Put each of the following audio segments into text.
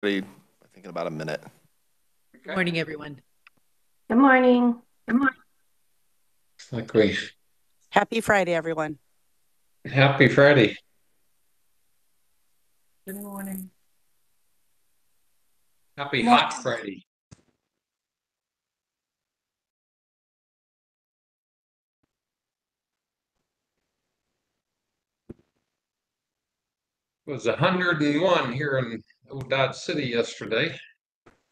I think in about a minute. Good morning, everyone. Good morning. Good morning. Like we Happy Friday, everyone. Happy Friday. Good morning. Happy Hot Friday. It was 101 here in Old Dodge City yesterday.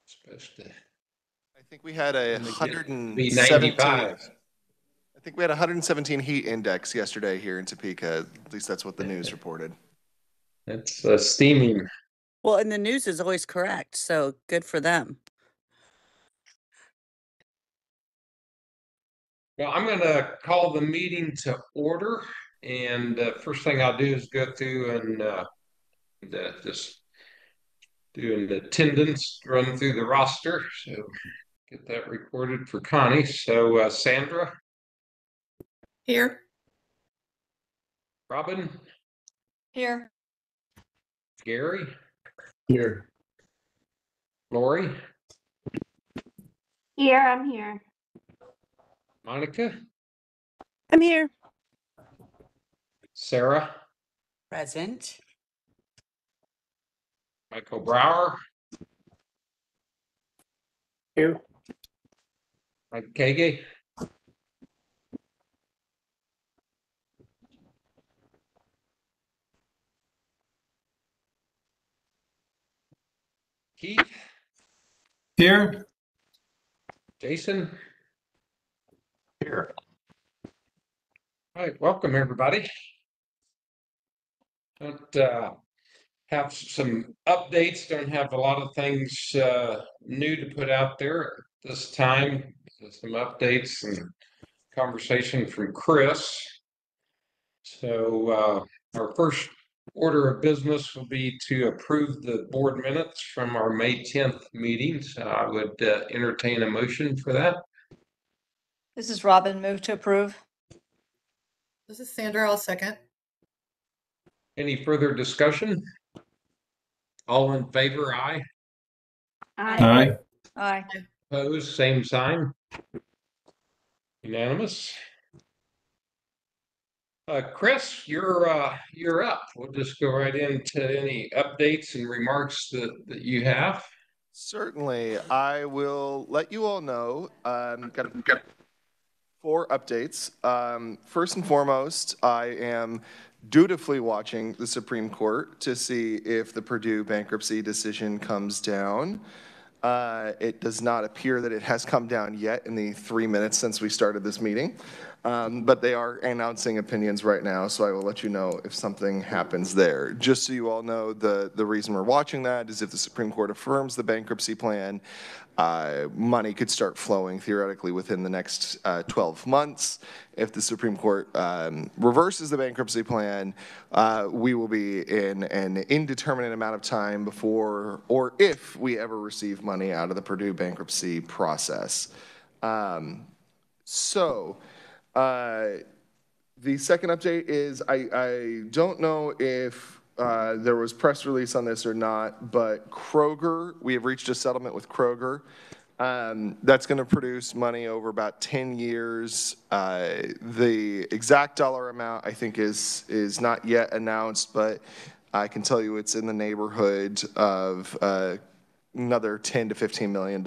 Supposed to I think we had a be 117. 95. I think we had a 117 heat index yesterday here in Topeka. At least that's what the news reported. It's steaming. Well, and the news is always correct, so good for them. Well, I'm going to call the meeting to order, and first thing I'll do is go through and just do an attendance, run through the roster. So get that recorded for Connie. So Sandra. Here. Robin. Here. Gary. Here. Lori. Here, I'm here. Monica. I'm here. Sarah. Present. Michael Brower. Here. Mike Kage. Keith. Here. Jason. Here. All right, welcome everybody. Don't have some updates, don't have a lot of things new to put out there at this time. Some updates and conversation from Chris. So our first order of business will be to approve the board minutes from our May 10th meeting. So I would entertain a motion for that. This is Robin. Move to approve. This is Sandra. I'll second. Any further discussion? All in favor, aye. Aye. Aye. Opposed, same sign. Unanimous. Chris, you're up. We'll just go right into any updates and remarks that you have. Certainly, I will let you all know. Got 4 updates. First and foremost, I am dutifully watching the Supreme Court to see if the Purdue bankruptcy decision comes down. It does not appear that it has come down yet in the 3 minutes since we started this meeting. But they are announcing opinions right now, so I will let you know if something happens there. Just so you all know, the reason we're watching that is if the Supreme Court affirms the bankruptcy plan, money could start flowing theoretically within the next 12 months. If the Supreme Court reverses the bankruptcy plan, we will be in an indeterminate amount of time before or if we ever receive money out of the Purdue bankruptcy process. The second update is I don't know if there was press release on this or not, but Kroger, we have reached a settlement with Kroger. That's going to produce money over about 10 years. The exact dollar amount I think is not yet announced, but I can tell you it's in the neighborhood of another $10 to $15 million.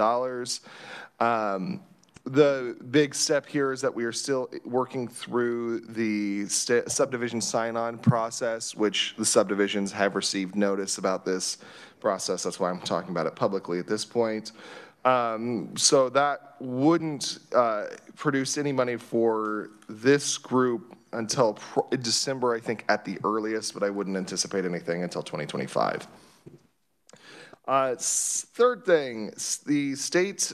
The big step here is that we are still working through the subdivision sign-on process, which the subdivisions have received notice about this process. That's why I'm talking about it publicly at this point. So that wouldn't produce any money for this group until December, I think, at the earliest, but I wouldn't anticipate anything until 2025. Third thing, the state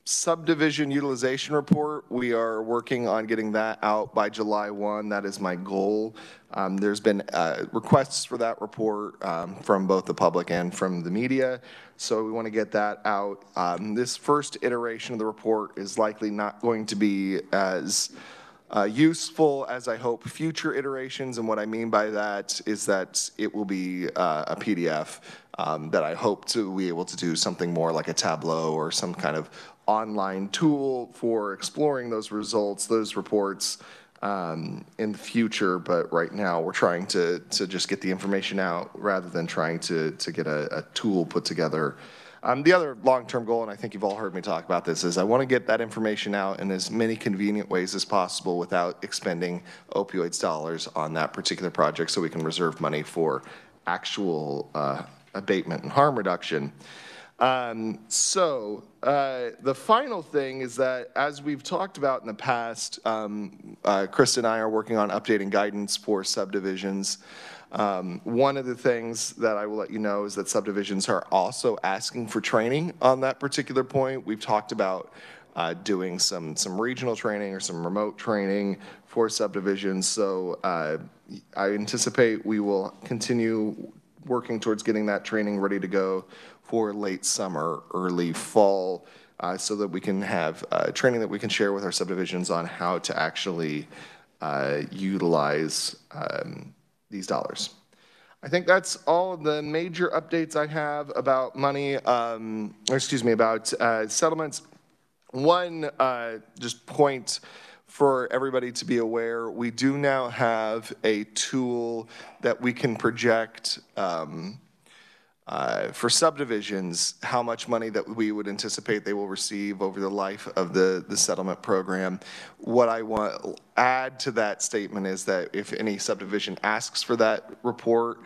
subdivision utilization report, we are working on getting that out by July 1. That is my goal. There's been requests for that report from both the public and from the media, so we want to get that out. This first iteration of the report is likely not going to be as useful as I hope future iterations, and what I mean by that is that it will be a PDF. that I hope to be able to do something more like a Tableau or some kind of online tool for exploring those results, those reports in the future. But right now we're trying to just get the information out rather than trying to get a tool put together. The other long-term goal, and I think you've all heard me talk about this, is I want to get that information out in as many convenient ways as possible without expending opioids dollars on that particular project, so we can reserve money for actual abatement and harm reduction. The final thing is that, as we've talked about in the past, Krista and I are working on updating guidance for subdivisions. One of the things that I will let you know is that subdivisions are also asking for training on that particular point. We've talked about doing some regional training or some remote training for subdivisions. So I anticipate we will continue working towards getting that training ready to go for late summer, early fall, so that we can have training that we can share with our subdivisions on how to actually utilize these dollars. I think that's all of the major updates I have about money, about settlements. One just point for everybody to be aware, we do now have a tool that we can project for subdivisions how much money that we would anticipate they will receive over the life of the settlement program. What I want to add to that statement is that if any subdivision asks for that report,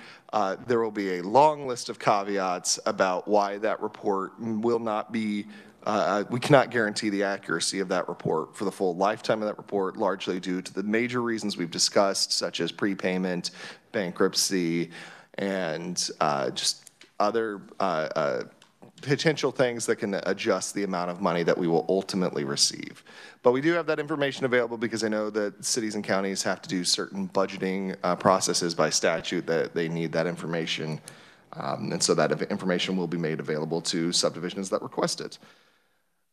there will be a long list of caveats about why that report will not be we cannot guarantee the accuracy of that report for the full lifetime of that report, largely due to the major reasons we've discussed, such as prepayment, bankruptcy, and just other potential things that can adjust the amount of money that we will ultimately receive. But we do have that information available because I know that cities and counties have to do certain budgeting processes by statute that they need that information. And so that information will be made available to subdivisions that request it.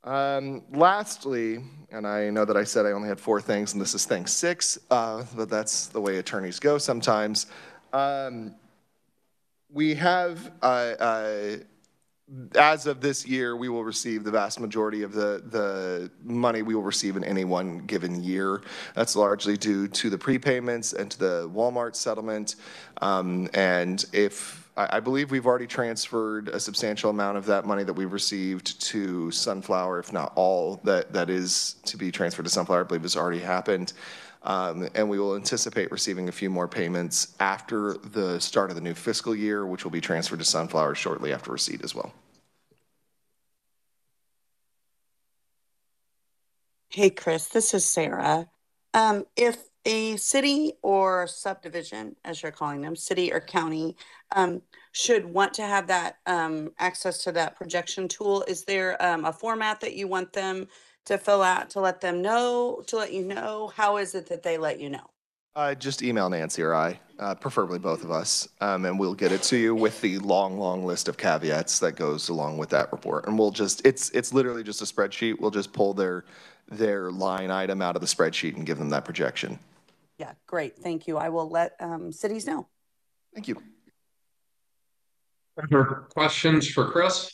Lastly, and I know that I said I only had 4 things, and this is thing 6, but that's the way attorneys go sometimes. We have, as of this year, we will receive the vast majority of the money we will receive in any one given year. That's largely due to the prepayments and to the Walmart settlement. And I believe we've already transferred a substantial amount of that money that we've received to Sunflower, if not all that is to be transferred to Sunflower, I believe has already happened. And we will anticipate receiving a few more payments after the start of the new fiscal year, which will be transferred to Sunflower shortly after receipt as well. Hey, Chris, this is Sarah. If a city or subdivision, as you're calling them, city or county, should want to have that access to that projection tool, is there a format that you want them to fill out to let them know, to let you know? How is it that they let you know? Just email Nancy or I, preferably both of us, and we'll get it to you with the long list of caveats that goes along with that report. And we'll just, it's literally just a spreadsheet. We'll just pull their line item out of the spreadsheet and give them that projection. Yeah, great. Thank you. I will let cities know. Thank you. Other questions for Chris?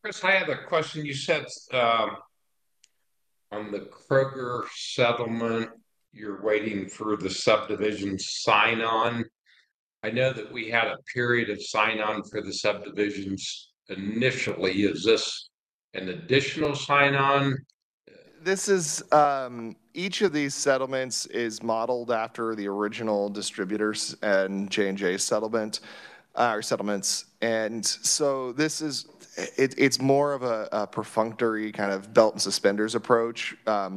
Chris, I have a question. You said on the Kroger settlement, you're waiting for the subdivision sign-on. I know that we had a period of sign-on for the subdivisions initially. Is this an additional sign-on? This is, each of these settlements is modeled after the original distributors and J&J settlement, or settlements. And so this is, it's more of a perfunctory kind of belt and suspenders approach.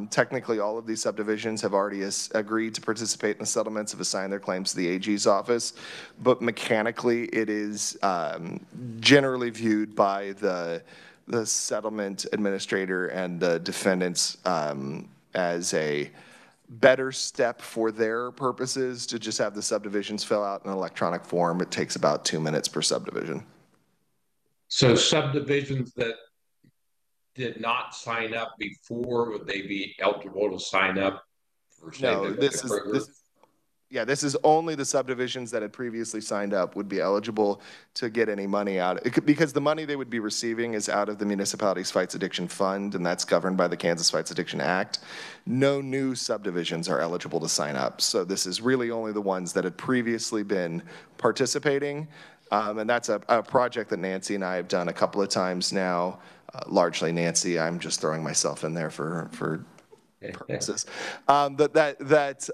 Technically, all of these subdivisions have already agreed to participate in the settlements, have assigned their claims to the AG's office. But mechanically, it is generally viewed by the settlement administrator and the defendants as a better step for their purposes to just have the subdivisions fill out an electronic form. It takes about 2 minutes per subdivision. So subdivisions that did not sign up before, would they be eligible to sign up for, say, no, this is Yeah, this is only the subdivisions that had previously signed up would be eligible to get any money out. Because the money they would be receiving is out of the Municipalities Fights Addiction Fund, and that's governed by the Kansas Fights Addiction Act. No new subdivisions are eligible to sign up. So this is really only the ones that had previously been participating. And that's a project that Nancy and I have done a couple of times now. Largely Nancy, I'm just throwing myself in there for purposes. But this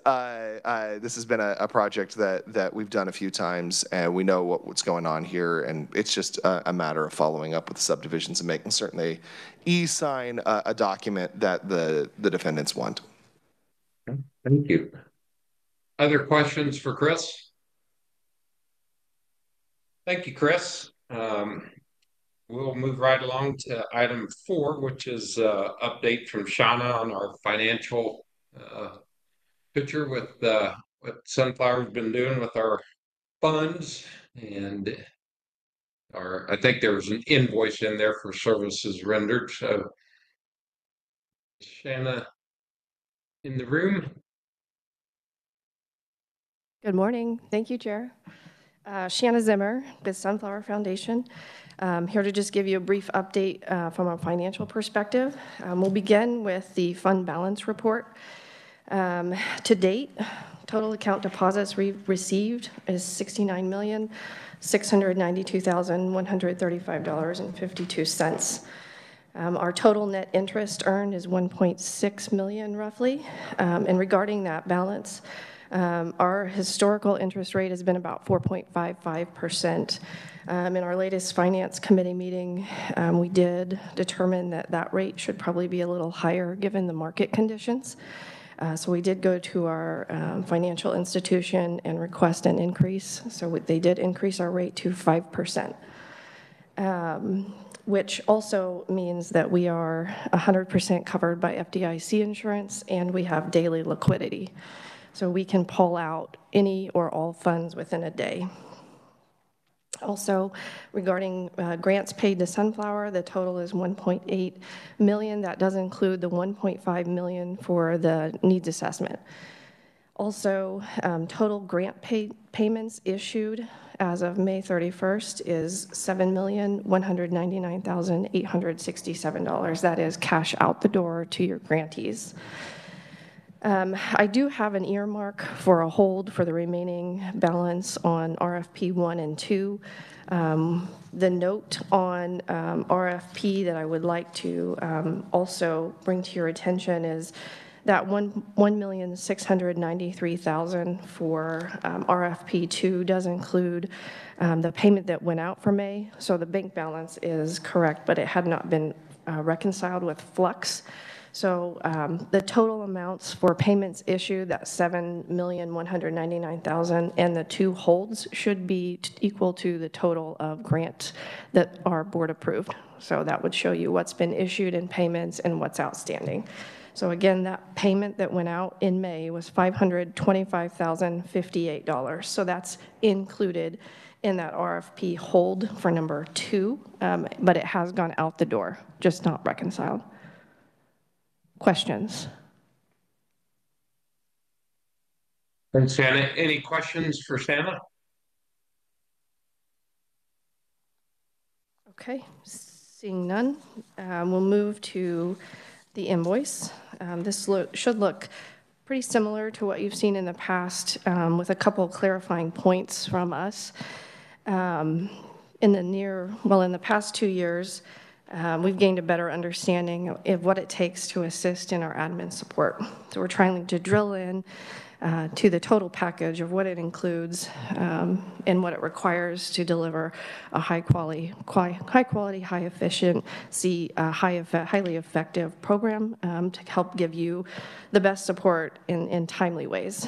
has been a project that we've done a few times, and we know what's going on here, and it's just a matter of following up with the subdivisions and making certain they e-sign a document that the defendants want. Thank you. Other questions for Chris? Thank you, Chris. We'll move right along to item 4, which is update from Shauna on our financial picture with what Sunflower's been doing with our funds, and I think there was an invoice in there for services rendered. So, Shanna in the room. Good morning. Thank you, Chair. Shanna Zimmer with Sunflower Foundation. Here to just give you a brief update from a financial perspective. We'll begin with the fund balance report. To date, total account deposits we've received is $69,692,135.52. Our total net interest earned is $1.6 million roughly. And regarding that balance, our historical interest rate has been about 4.55%. In our latest finance committee meeting, we did determine that that rate should probably be a little higher given the market conditions. So we did go to our financial institution and request an increase. So they did increase our rate to 5%, which also means that we are 100% covered by FDIC insurance, and we have daily liquidity. So we can pull out any or all funds within a day. Also, regarding grants paid to Sunflower, the total is $1.8 million. That does include the $1.5 million for the needs assessment. Also, total grant payments issued as of May 31st is $7,199,867. That is cash out the door to your grantees. I do have an earmark for a hold for the remaining balance on RFP 1 and 2. The note on RFP that I would like to also bring to your attention is that $1,693,000 for RFP 2 does include the payment that went out for May. So the bank balance is correct, but it had not been reconciled with Flux. So the total amounts for payments issued, that $7,199,000, and the 2 holds should be equal to the total of grant that are board approved. So that would show you what's been issued in payments and what's outstanding. So again, that payment that went out in May was $525,058. So that's included in that RFP hold for number 2, but it has gone out the door, just not reconciled. Questions? Thanks, Shanna. Any questions for Shanna? Okay, seeing none, we'll move to the invoice. This should look pretty similar to what you've seen in the past, with a couple of clarifying points from us. In the past 2 years, we've gained a better understanding of what it takes to assist in our admin support. So we're trying to drill in to the total package of what it includes and what it requires to deliver a high quality, high efficiency, highly effective program to help give you the best support in timely ways.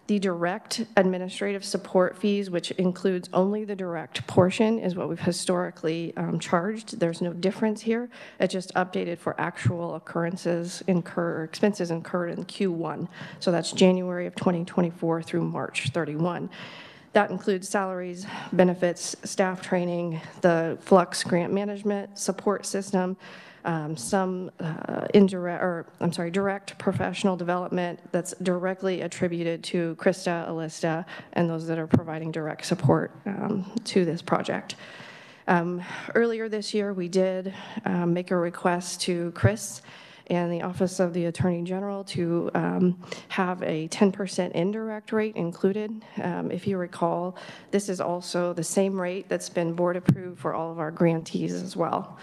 The direct administrative support fees, which includes only the direct portion, is what we've historically charged. There's no difference here. It's just updated for actual expenses incurred in Q1. So that's January of 2024 through March 31. That includes salaries, benefits, staff training, the Flux grant management support system, some direct professional development that's directly attributed to KRISTA, ALISTA, and those that are providing direct support to this project. Earlier this year, we did make a request to Chris and the Office of the Attorney General to have a 10% indirect rate included. If you recall, this is also the same rate that's been board approved for all of our grantees as well.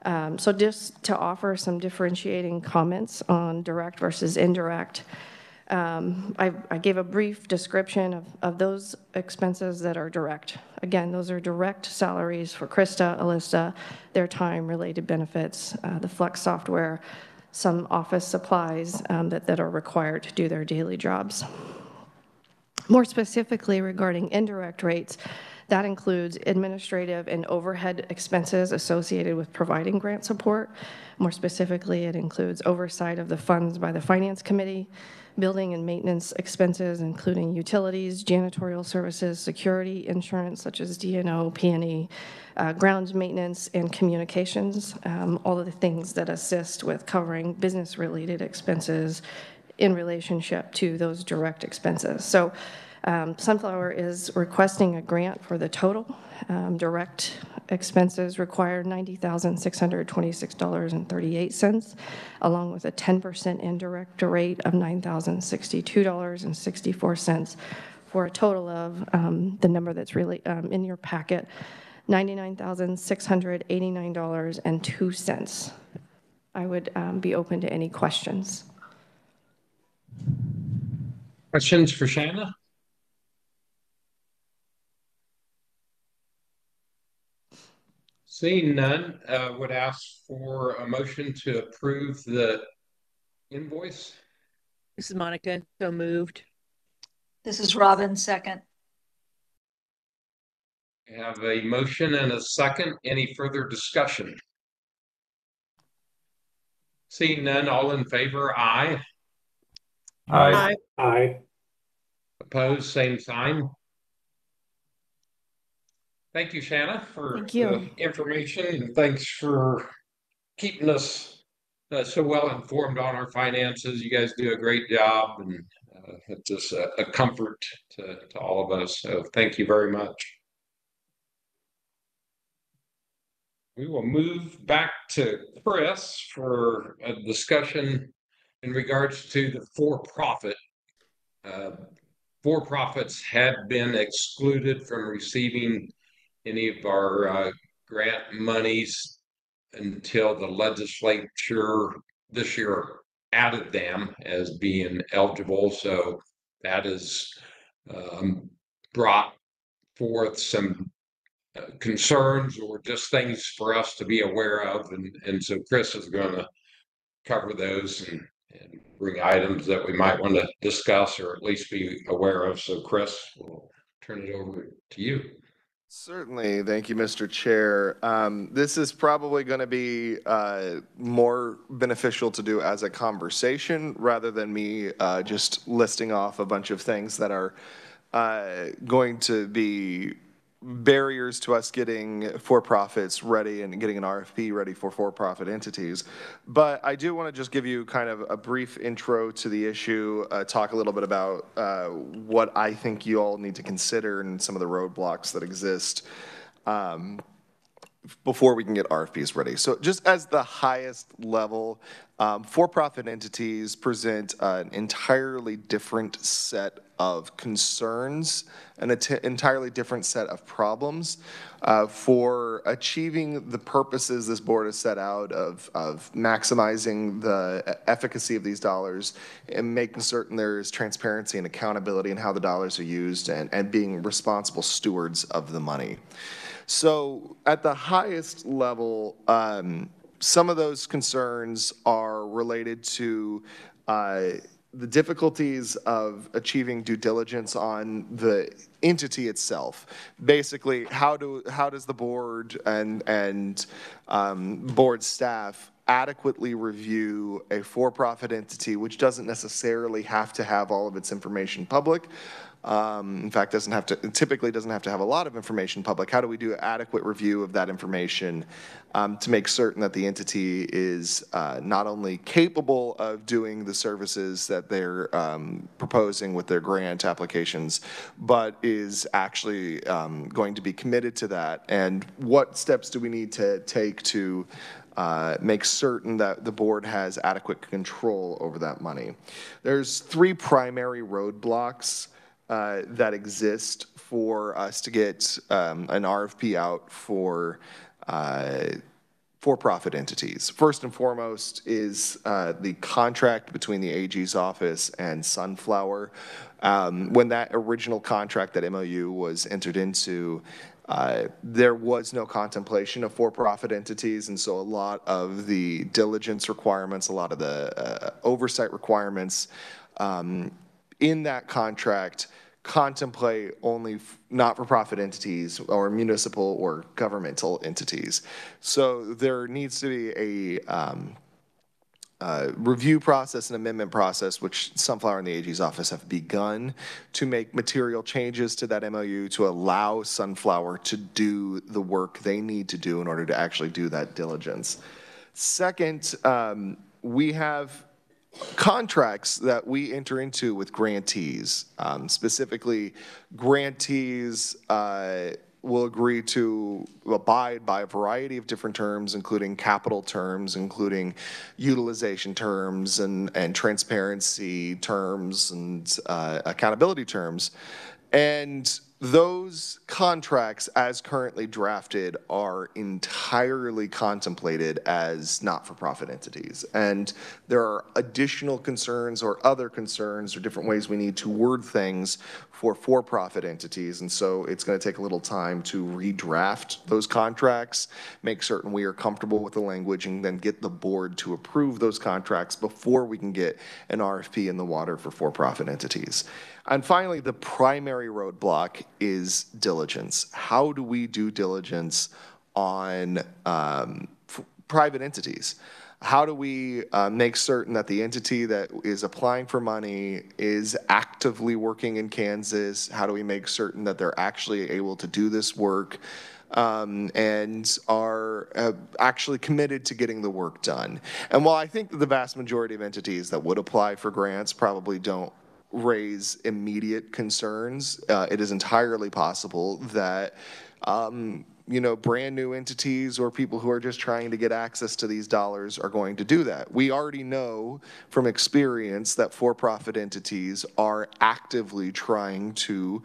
So just to offer some differentiating comments on direct versus indirect, I gave a brief description of those expenses that are direct. Again, those are direct salaries for KRISTA, ALISTA, their time-related benefits, the Flex software, some office supplies that are required to do their daily jobs. More specifically regarding indirect rates, that includes administrative and overhead expenses associated with providing grant support. More specifically, it includes oversight of the funds by the Finance Committee, building and maintenance expenses, including utilities, janitorial services, security, insurance, such as D&O, P&E, grounds maintenance, and communications, all of the things that assist with covering business-related expenses in relationship to those direct expenses. So Sunflower is requesting a grant for the total direct expenses required $90,626.38, along with a 10% indirect rate of $9,062.64, for a total of the number that's really in your packet, $99,689.02. I would be open to any questions. Questions for Shanna? Seeing none, would ask for a motion to approve the invoice. This is Monica, so moved. This is Robin, second. We have a motion and a second. Any further discussion? Seeing none, all in favor, aye. Aye. Aye. Opposed, same sign. Thank you, Shanna, for the information, and thanks for keeping us so well informed on our finances. You guys do a great job, and it's just a comfort to all of us. So thank you very much. We will move back to Chris for a discussion in regards to the for-profit. For-profits had been excluded from receiving any of our grant monies until the legislature this year added them as being eligible. So that has brought forth some concerns or just things for us to be aware of. And so Chris is going to cover those and bring items that we might want to discuss or at least be aware of. So Chris, we'll turn it over to you. Certainly. Thank you, Mr. Chair. This is probably going to be more beneficial to do as a conversation rather than me just listing off a bunch of things that are going to be barriers to us getting for-profits ready and getting an RFP ready for for-profit entities. But I do want to just give you kind of a brief intro to the issue, talk a little bit about what I think you all need to consider and some of the roadblocks that exist before we can get RFPs ready. So just as the highest level, for-profit entities present an entirely different set of concerns and an entirely different set of problems for achieving the purposes this board has set out of maximizing the efficacy of these dollars and making certain there is transparency and accountability in how the dollars are used and being responsible stewards of the money. So at the highest level, some of those concerns are related to the difficulties of achieving due diligence on the entity itself. Basically, how does the board and board staff adequately review a for-profit entity, which doesn't necessarily have to have all of its information public. In fact, typically doesn't have to have a lot of information public. How do we do an adequate review of that information to make certain that the entity is not only capable of doing the services that they're proposing with their grant applications, but is actually going to be committed to that? And what steps do we need to take to make certain that the board has adequate control over that money? There's 3 primary roadblocks that exist for us to get an RFP out for for-profit entities. First and foremost is the contract between the AG's office and Sunflower. When that original contract, that MOU, was entered into, there was no contemplation of for-profit entities, and so a lot of the diligence requirements, a lot of the oversight requirements in that contract contemplate only not-for-profit entities or municipal or governmental entities. So there needs to be a review process and amendment process, which Sunflower and the AG's office have begun to make material changes to that MOU to allow Sunflower to do the work they need to do in order to actually do that diligence. Second, we have contracts that we enter into with grantees. Specifically, grantees will agree to abide by a variety of different terms, including capital terms, including utilization terms, and transparency terms, and accountability terms. And those contracts, as currently drafted, are entirely contemplated as not-for-profit entities. And there are additional concerns or other concerns or different ways we need to word things for-profit entities. And so it's going to take a little time to redraft those contracts, make certain we are comfortable with the language, and then get the board to approve those contracts before we can get an RFP in the water for-profit entities. And finally, the primary roadblock is diligence. How do we do diligence on private entities? How do we make certain that the entity that is applying for money is actively working in Kansas? How do we make certain that they're actually able to do this work and are actually committed to getting the work done? And while I think that the vast majority of entities that would apply for grants probably don't raise immediate concerns, it is entirely possible that brand new entities or people who are just trying to get access to these dollars are going to do that. We already know from experience that for-profit entities are actively trying to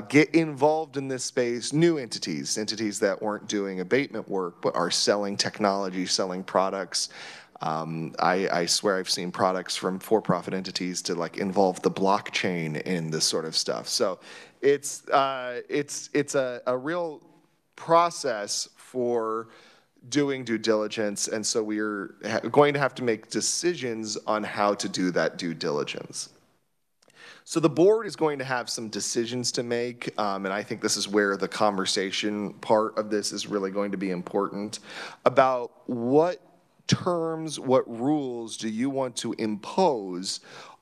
get involved in this space. New entities that weren't doing abatement work but are selling technology, selling products. I swear I've seen products from for-profit entities to involve the blockchain in this sort of stuff. So it's a real process for doing due diligence, and so we're going to have to make decisions on how to do that due diligence. So the board is going to have some decisions to make, and I think this is where the conversation part of this is really going to be important, about what terms, what rules do you want to impose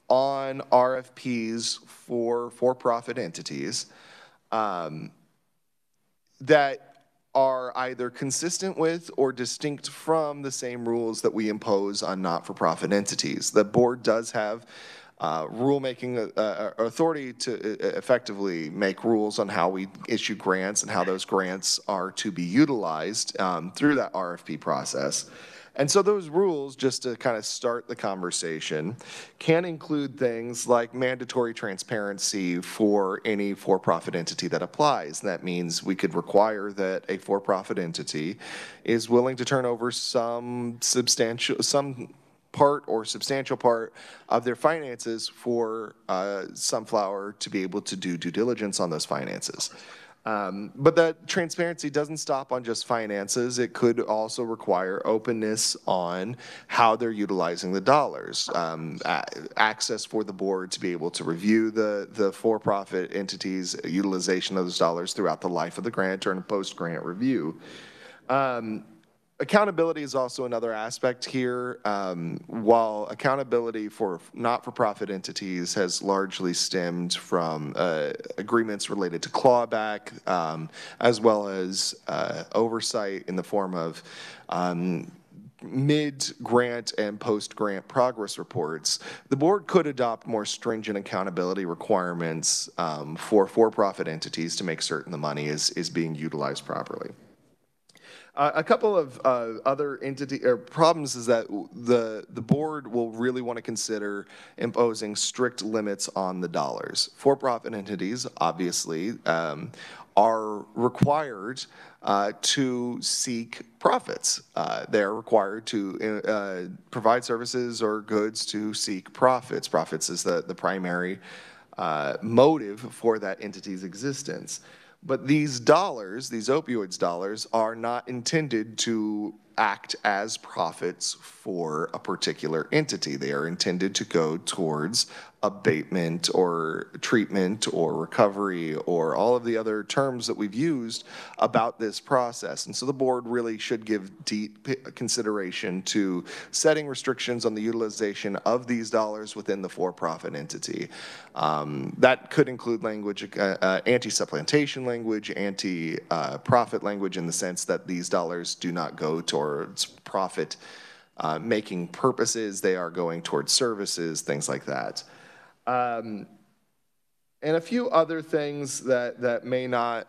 on RFPs for for-profit entities that are either consistent with or distinct from the same rules that we impose on not-for-profit entities. The board does have rulemaking authority to effectively make rules on how we issue grants and how those grants are to be utilized through that RFP process. And so those rules, just to kind of start the conversation, can include things like mandatory transparency for any for-profit entity that applies. And that means we could require that a for-profit entity is willing to turn over some part or substantial part of their finances for Sunflower to be able to do due diligence on those finances. But that transparency doesn't stop on just finances. It could also require openness on how they're utilizing the dollars, access for the board to be able to review the for-profit entities' utilization of those dollars throughout the life of the grant or in a post-grant review. Accountability is also another aspect here. While accountability for not-for-profit entities has largely stemmed from agreements related to clawback, as well as oversight in the form of mid-grant and post-grant progress reports, the board could adopt more stringent accountability requirements for-profit entities to make certain the money is being utilized properly. A couple of other problems is that the board will really want to consider imposing strict limits on the dollars. For-profit entities, obviously, are required to seek profits. They are required to provide services or goods to seek profits. Profits is the primary motive for that entity's existence. But these dollars, these opioids dollars, are not intended to act as profits for a particular entity. They are intended to go towards abatement or treatment or recovery or all of the other terms that we've used about this process. And so the board really should give deep consideration to setting restrictions on the utilization of these dollars within the for-profit entity. That could include language, anti-supplantation language, anti-profit language, in the sense that these dollars do not go towards profit making purposes. They are going towards services, things like that. And a few other things that may not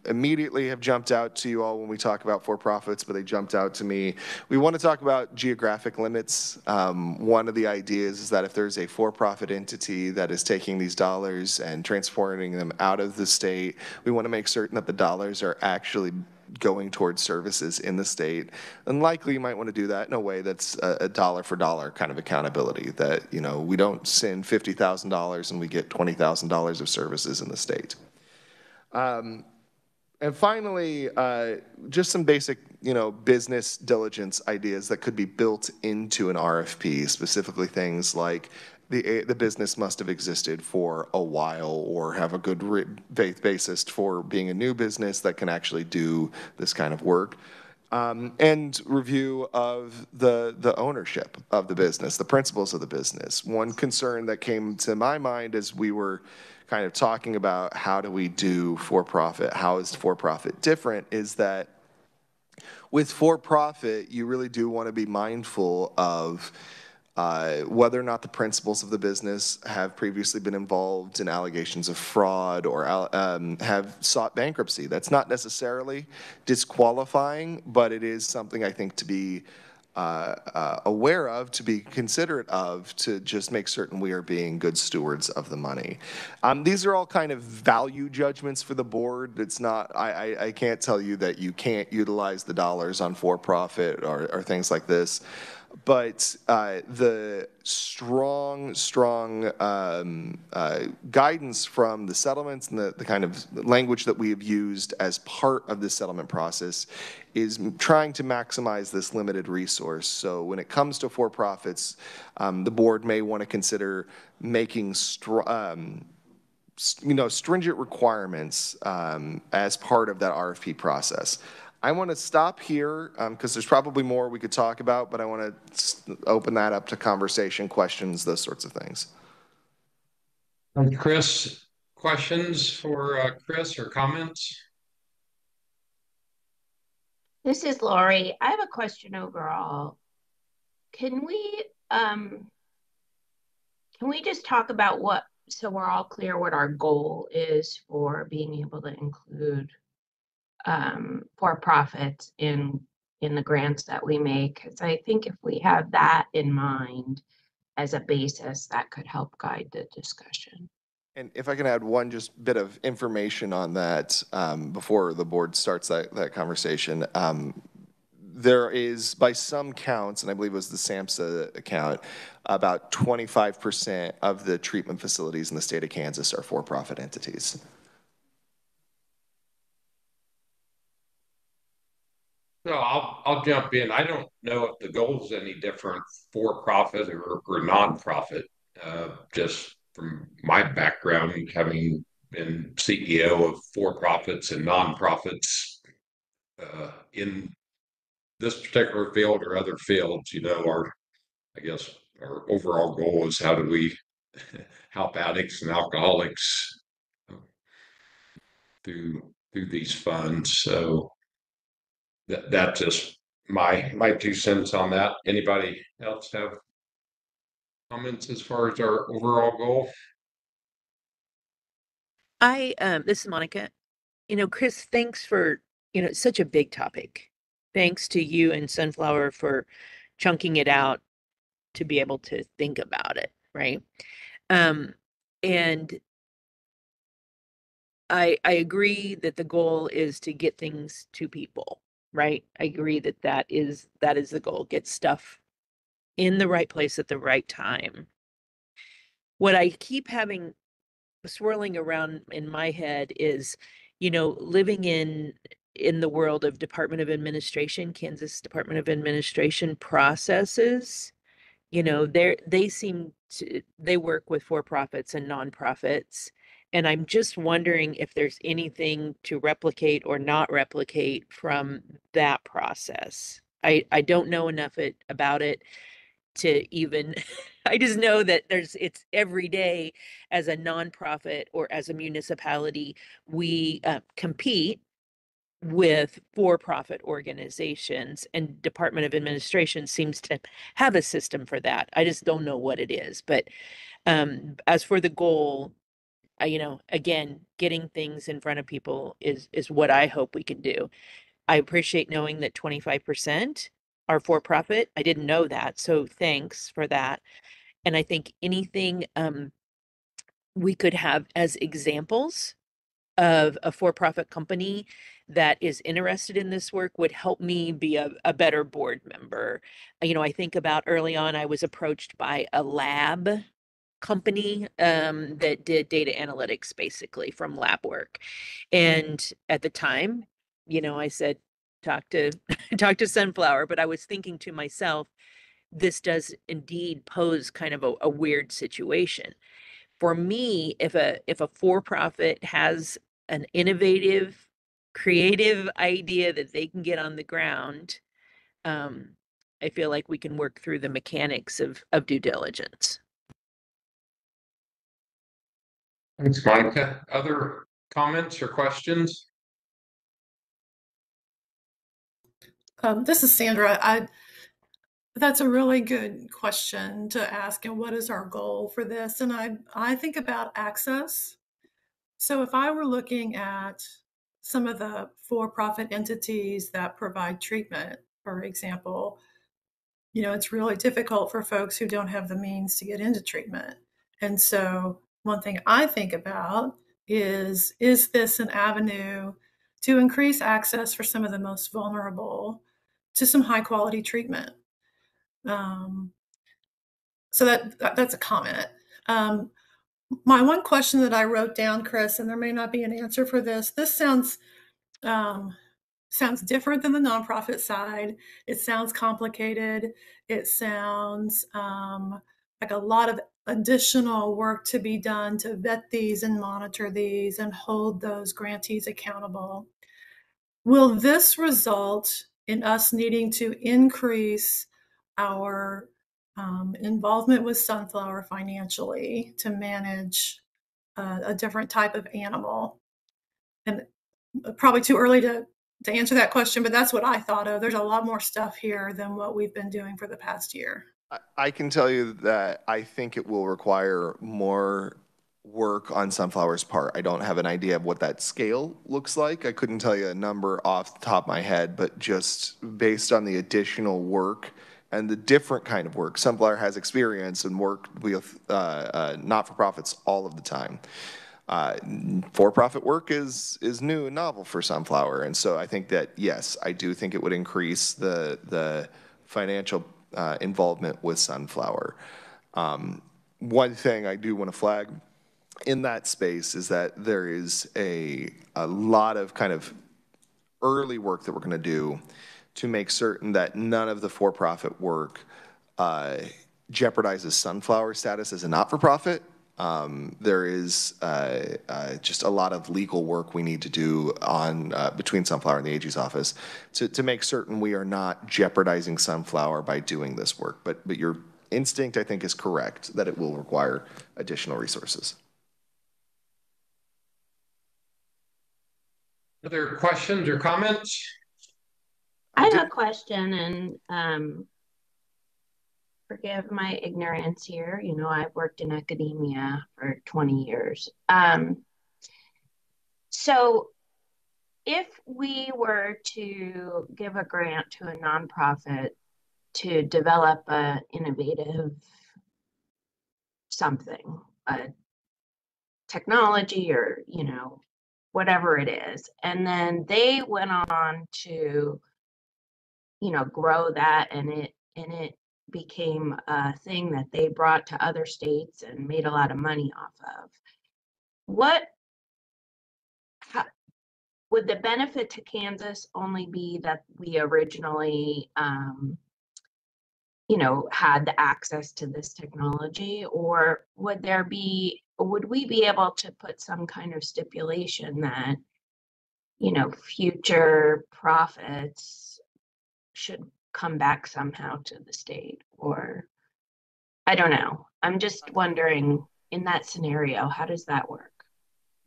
immediately have jumped out to you all when we talk about for-profits, but they jumped out to me. We want to talk about geographic limits. One of the ideas is that if there's a for-profit entity that is taking these dollars and transporting them out of the state, we want to make certain that the dollars are actually going towards services in the state. And likely you might want to do that in a way that's a dollar for dollar kind of accountability, that, you know, we don't send $50,000 and we get $20,000 of services in the state. And finally, just some basic, business diligence ideas that could be built into an RFP, specifically things like the business must have existed for a while or have a good faith basis for being a new business that can actually do this kind of work. And review of the ownership of the business, the principles of the business. One concern that came to my mind as we were kind of talking about how do we do for-profit, how is for-profit different, is that with for-profit, you really do want to be mindful of whether or not the principals of the business have previously been involved in allegations of fraud or have sought bankruptcy. That's not necessarily disqualifying, but it is something I think to be aware of, to be considerate of, to just make certain we are being good stewards of the money. These are all kind of value judgments for the board. It's not, I can't tell you that you can't utilize the dollars on for-profit or things like this. But the strong guidance from the settlements and the kind of language that we have used as part of the settlement process is trying to maximize this limited resource. So when it comes to for-profits, the board may want to consider making stringent requirements as part of that RFP process. I want to stop here because there's probably more we could talk about, but I want to open that up to conversation, questions, those sorts of things. Chris, questions for Chris or comments? This is Lori. I have a question overall. Can we just talk about so we're all clear what our goal is for being able to include for-profits in the grants that we make? Because I think if we have that in mind as a basis, that could help guide the discussion. And if I can add one just bit of information on that before the board starts that conversation. There is, by some counts, and I believe it was the SAMHSA account, about 25% of the treatment facilities in the state of Kansas are for-profit entities. So I'll jump in. I don't know if the goal is any different for-profit or non-profit. Just from my background, having been CEO of for-profits and non-profits in this particular field or other fields, you know, I guess our overall goal is how do we help addicts and alcoholics through these funds. So that's just my 2 cents on that. Anybody else have comments as far as our overall goal? This is Monica. Chris, thanks for, it's such a big topic. Thanks to you and Sunflower for chunking it out to be able to think about it, right? And I agree that the goal is to get things to people, right? I agree that that is the goal. Get stuff in the right place at the right time. What I keep having swirling around in my head is, living in the world of Department of Administration, Kansas Department of Administration processes, they work with for-profits and nonprofits. And I'm just wondering if there's anything to replicate or not replicate from that process. I don't know enough about it to even, I just know that it's every day as a nonprofit or as a municipality, we compete with for-profit organizations, and Department of Administration seems to have a system for that. I just don't know what it is. But as for the goal, again, getting things in front of people is what I hope we can do. I appreciate knowing that 25% are for profit. I didn't know that, so thanks for that. And I think anything we could have as examples of a for-profit company that is interested in this work would help me be a better board member. I think about early on, I was approached by a lab company that did data analytics basically from lab work. And at the time, I said, talk to talk to Sunflower, but I was thinking to myself, this does indeed pose kind of a weird situation. For me, if a for-profit has an innovative, creative idea that they can get on the ground, I feel like we can work through the mechanics of due diligence. Thanks, Monica. Other comments or questions? This is Sandra. That's a really good question to ask. And what is our goal for this? And I think about access. So if I were looking at some of the for-profit entities that provide treatment, for example, it's really difficult for folks who don't have the means to get into treatment. And so one thing I think about is this an avenue to increase access for some of the most vulnerable to some high quality treatment? So that's a comment. My one question that I wrote down, Chris, and there may not be an answer for this. This sounds different than the nonprofit side. It sounds complicated. It sounds like a lot of additional work to be done to vet these and monitor these and hold those grantees accountable. Will this result in us needing to increase our involvement with Sunflower financially to manage a different type of animal? And probably too early to answer that question, but that's what I thought of. There's a lot more stuff here than what we've been doing for the past year. I can tell you that I think it will require more work on Sunflower's part. I don't have an idea of what that scale looks like. I couldn't tell you a number off the top of my head, but just based on the additional work and the different kind of work. Sunflower has experience and worked with not-for-profits all of the time. For-profit work is new and novel for Sunflower, and so I think that, yes, I do think it would increase the financial involvement with Sunflower. One thing I do want to flag in that space is that there is a lot of kind of early work that we're going to do to make certain that none of the for-profit work jeopardizes Sunflower's status as a not-for-profit There is just a lot of legal work we need to do on between Sunflower and the AG's office to make certain we are not jeopardizing Sunflower by doing this work. But your instinct, I think, is correct that it will require additional resources. Other questions or comments? I have a question, and forgive my ignorance here. You know, I've worked in academia for 20 years. So if we were to give a grant to a nonprofit to develop a innovative something, a technology or, you know, whatever it is, and then they went on to, you know, grow that, and it became a thing that they brought to other states and made a lot of money off of. How, would the benefit to Kansas only be that we originally, you know, had the access to this technology, or would we be able to put some kind of stipulation that, you know, future profits should come back somehow to the state? Or I don't know. I'm just wondering, in that scenario, how does that work?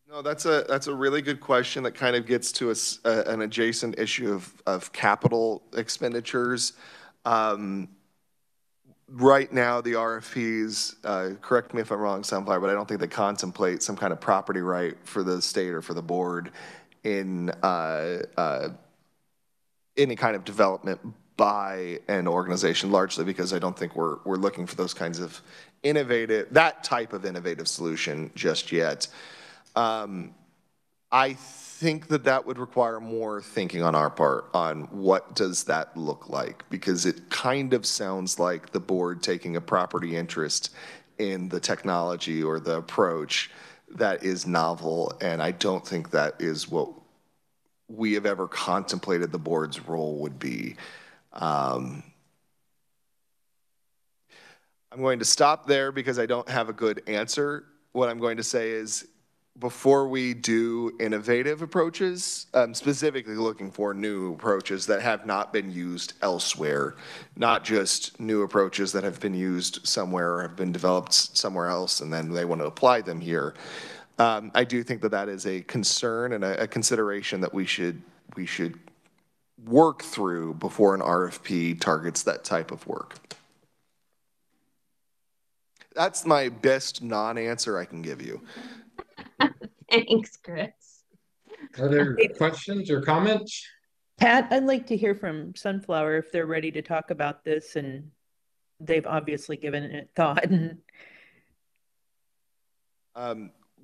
No, that's a really good question that kind of gets to an adjacent issue of capital expenditures. Right now, the RFPs, correct me if I'm wrong, Sunflower, but I don't think they contemplate some kind of property right for the state or for the board in any kind of development by an organization, largely because I don't think we're looking for those kinds of that type of innovative solution just yet. I think that would require more thinking on our part on what does that look like, because it kind of sounds like the board taking a property interest in the technology or the approach that is novel, and I don't think that is what we have ever contemplated the board's role would be. I'm going to stop there because I don't have a good answer. What I'm going to say is, before we do innovative approaches, specifically looking for new approaches that have not been used elsewhere, not just new approaches that have been used somewhere or have been developed somewhere else and then they want to apply them here. I do think that is a concern and a consideration that we should work through before an RFP targets that type of work. That's my best non-answer I can give you. Thanks, Chris. Other questions or comments? Pat, I'd like to hear from Sunflower if they're ready to talk about this, and they've obviously given it thought.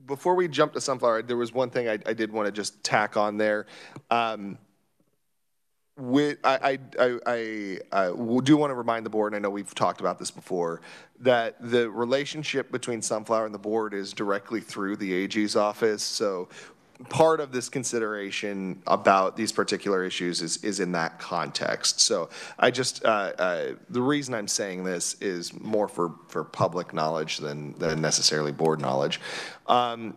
Before we jump to Sunflower, there was one thing I did want to just tack on there. I do want to remind the board, and I know we've talked about this before, that the relationship between Sunflower and the board is directly through the AG's office. So part of this consideration about these particular issues is in that context. So I just, the reason I'm saying this is more for public knowledge than necessarily board knowledge,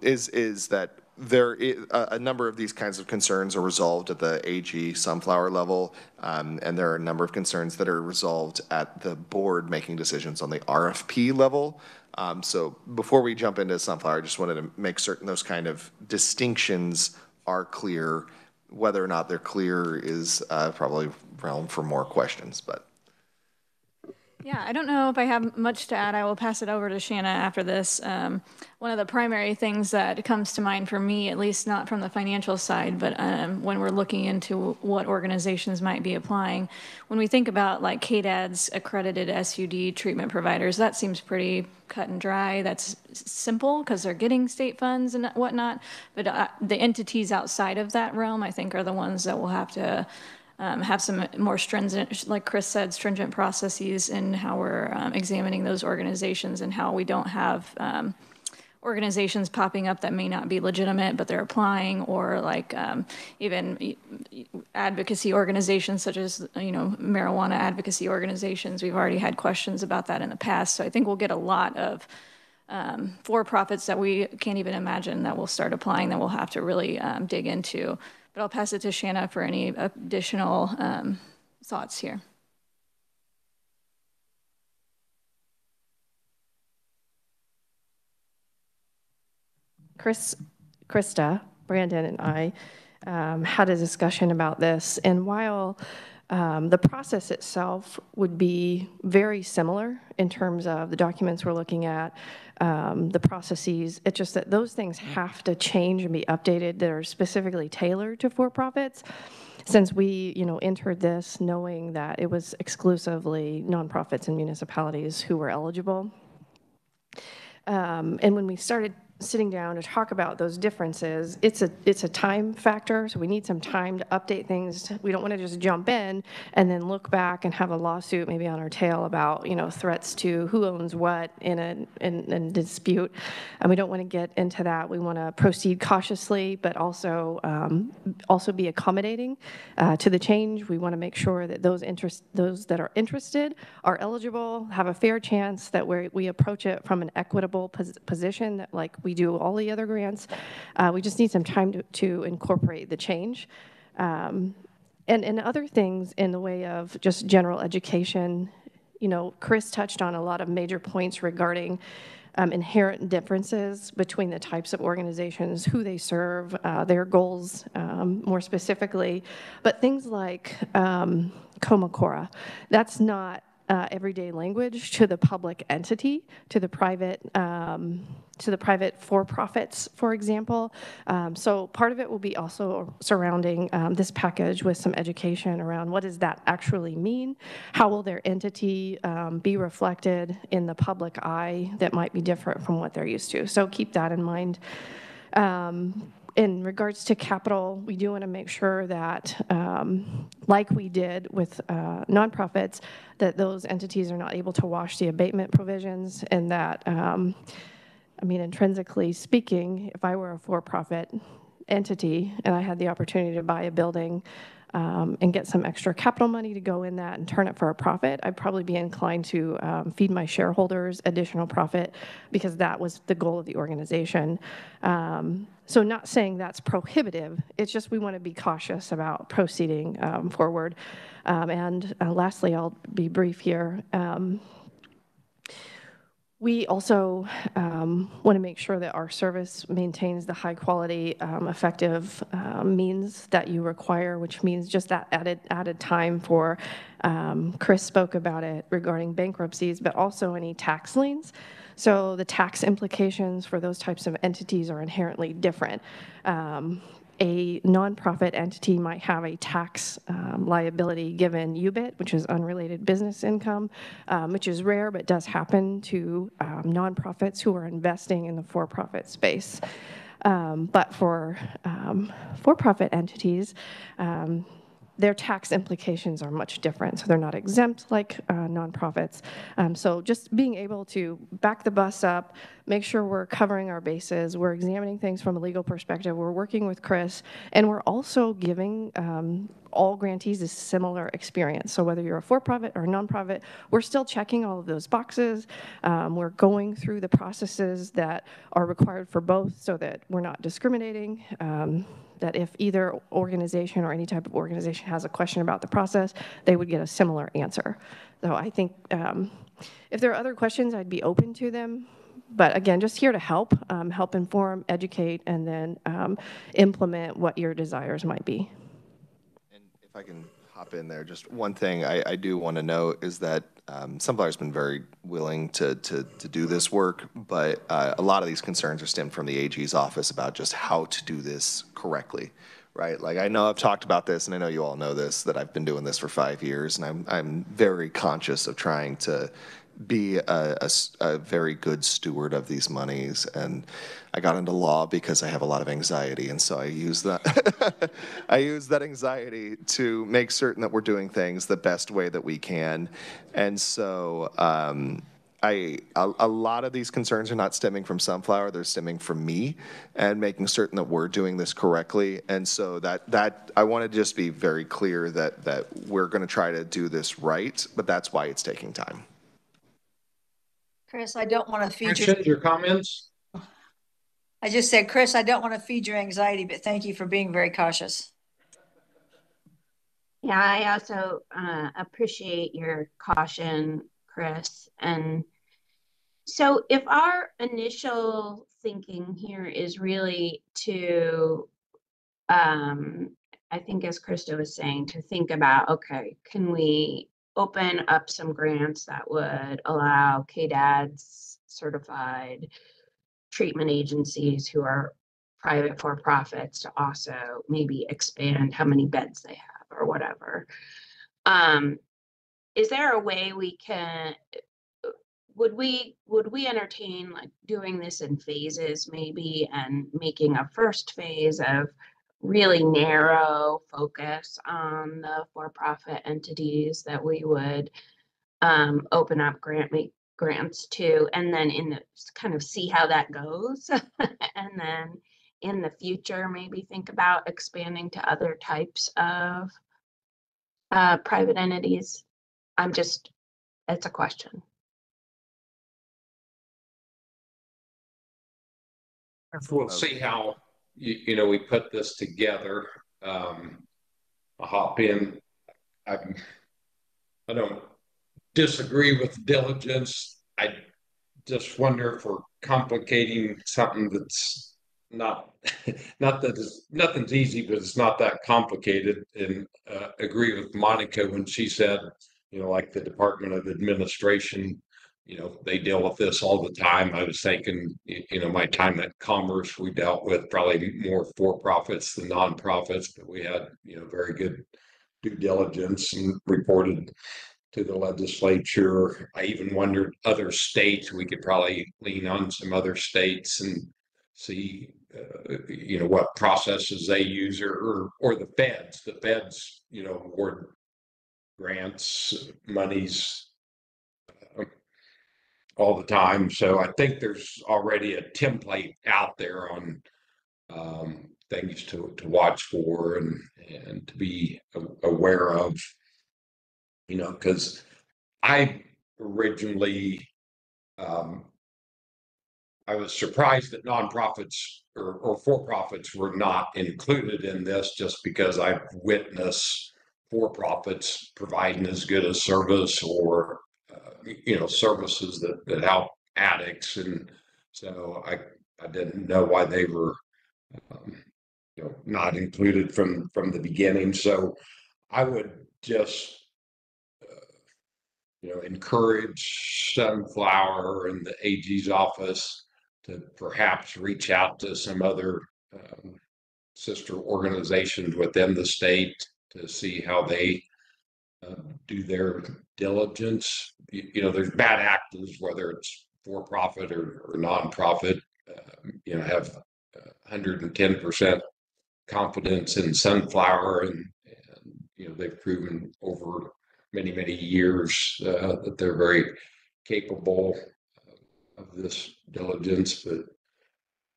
is that a number of these kinds of concerns are resolved at the AG Sunflower level, and there are a number of concerns that are resolved at the board making decisions on the RFP level. So before we jump into Sunflower, I just wanted to make certain those kind of distinctions are clear. Whether or not they're clear is probably realm for more questions, but. Yeah, I don't know if I have much to add. I will pass it over to Shanna after this. One of the primary things that comes to mind for me, at least not from the financial side, but when we're looking into what organizations might be applying, when we think about like KDAD's accredited SUD treatment providers, that seems pretty cut and dry. That's simple because they're getting state funds and whatnot. But the entities outside of that realm, I think, are the ones that will have to have some more stringent, like Chris said, stringent processes in how we're examining those organizations, and how we don't have organizations popping up that may not be legitimate, but they're applying, or like even advocacy organizations such as, you know, marijuana advocacy organizations. We've already had questions about that in the past. So I think we'll get a lot of for-profits that we can't even imagine that will start applying that we'll have to really dig into. But I'll pass it to Shanna for any additional thoughts here. Krista, Brandon, and I had a discussion about this, and while the process itself would be very similar in terms of the documents we're looking at, the processes, it's just that those things have to change and be updated that are specifically tailored to for-profits. Since we, entered this knowing that it was exclusively nonprofits and municipalities who were eligible. And when we started sitting down to talk about those differences, it's a time factor, so we need some time to update things. We don't want to just jump in and then look back and have a lawsuit maybe on our tail about threats to who owns what in a dispute, and we don't want to get into that. We want to proceed cautiously, but also be accommodating to the change. We want to make sure that those that are interested are eligible, have a fair chance, that we approach it from an equitable position, that like we do all the other grants. We just need some time to incorporate the change. And other things in the way of just general education. Chris touched on a lot of major points regarding inherent differences between the types of organizations, who they serve, their goals more specifically. But things like Comacora, that's not everyday language to the public entity, to the private for-profits, for example. So part of it will be also surrounding this package with some education around what does that actually mean? How will their entity be reflected in the public eye that might be different from what they're used to? So keep that in mind. In regards to capital, we do want to make sure that, like we did with nonprofits, that those entities are not able to wash the abatement provisions, and that, intrinsically speaking, if I were a for-profit entity and I had the opportunity to buy a building and get some extra capital money to go in that and turn it for a profit, I'd probably be inclined to feed my shareholders additional profit, because that was the goal of the organization. So not saying that's prohibitive, it's just we want to be cautious about proceeding forward. And lastly, I'll be brief here. We also want to make sure that our service maintains the high quality, effective means that you require, which means just that added time for, Chris spoke about it regarding bankruptcies, but also any tax liens. So the tax implications for those types of entities are inherently different. A nonprofit entity might have a tax liability given UBIT, which is unrelated business income, which is rare but does happen to nonprofits who are investing in the for-profit space. But for for-profit entities, their tax implications are much different. So they're not exempt like nonprofits. So just being able to back the bus up, make sure we're covering our bases, we're examining things from a legal perspective, we're working with Chris, and we're also giving all grantees a similar experience. So whether you're a for-profit or a nonprofit, we're still checking all of those boxes. We're going through the processes that are required for both so that we're not discriminating. That if either organization or any type of organization has a question about the process, they would get a similar answer. So I think if there are other questions, I'd be open to them. But again, just here to help inform, educate, and then implement what your desires might be. And if I can hop in there, just one thing I do want to note is that Sunflower's been very willing to do this work, but a lot of these concerns are stemmed from the AG's office about just how to do this correctly, right? Like, I know I've talked about this, and I know you all know this, that I've been doing this for 5 years, and I'm very conscious of trying to be a very good steward of these monies. And I got into law because I have a lot of anxiety, and so I use that I use that anxiety to make certain that we're doing things the best way that we can. And so a lot of these concerns are not stemming from Sunflower, they're stemming from me and making certain that we're doing this correctly. And so that I want to just be very clear that we're going to try to do this right, but that's why it's taking time. Chris, I don't want to feed Questions or comments? I just said, Chris, I don't want to feed your anxiety, but thank you for being very cautious. Yeah, I also appreciate your caution, Chris. And so if our initial thinking here is really to, I think as Krista was saying, to think about, okay, can we open up some grants that would allow KDADS certified treatment agencies who are private for-profits to also maybe expand how many beds they have or whatever. Is there a way we can, would we entertain like doing this in phases maybe, and making a first phase of really narrow focus on the for-profit entities that we would open up grants to, and then in the kind of see how that goes, and then in the future maybe think about expanding to other types of private entities? It's a question. We'll see how we put this together. I'll hop in. I don't disagree with diligence. I just wonder if we're complicating something that's not that nothing's easy, but it's not that complicated. And agree with Monica when she said, like the Department of Administration, they deal with this all the time. I was thinking, my time at Commerce, we dealt with probably more for-profits than nonprofits, but we had, very good due diligence and reported to the legislature. I even wondered other states, we could probably lean on some other states and see, what processes they use, or the feds. The feds, award grants, monies all the time. So I think there's already a template out there on things to watch for and to be aware of, because I originally, I was surprised that nonprofits or for-profits were not included in this, just because I've witnessed for-profits providing as good a service, or services that help addicts, and so I didn't know why they were not included from the beginning. So I would just encourage Sunflower and the AG's office to perhaps reach out to some other sister organizations within the state to see how they do their diligence. There's bad actors, whether it's for-profit or nonprofit, have 110% confidence in Sunflower, and they've proven over many years that they're very capable of this diligence. But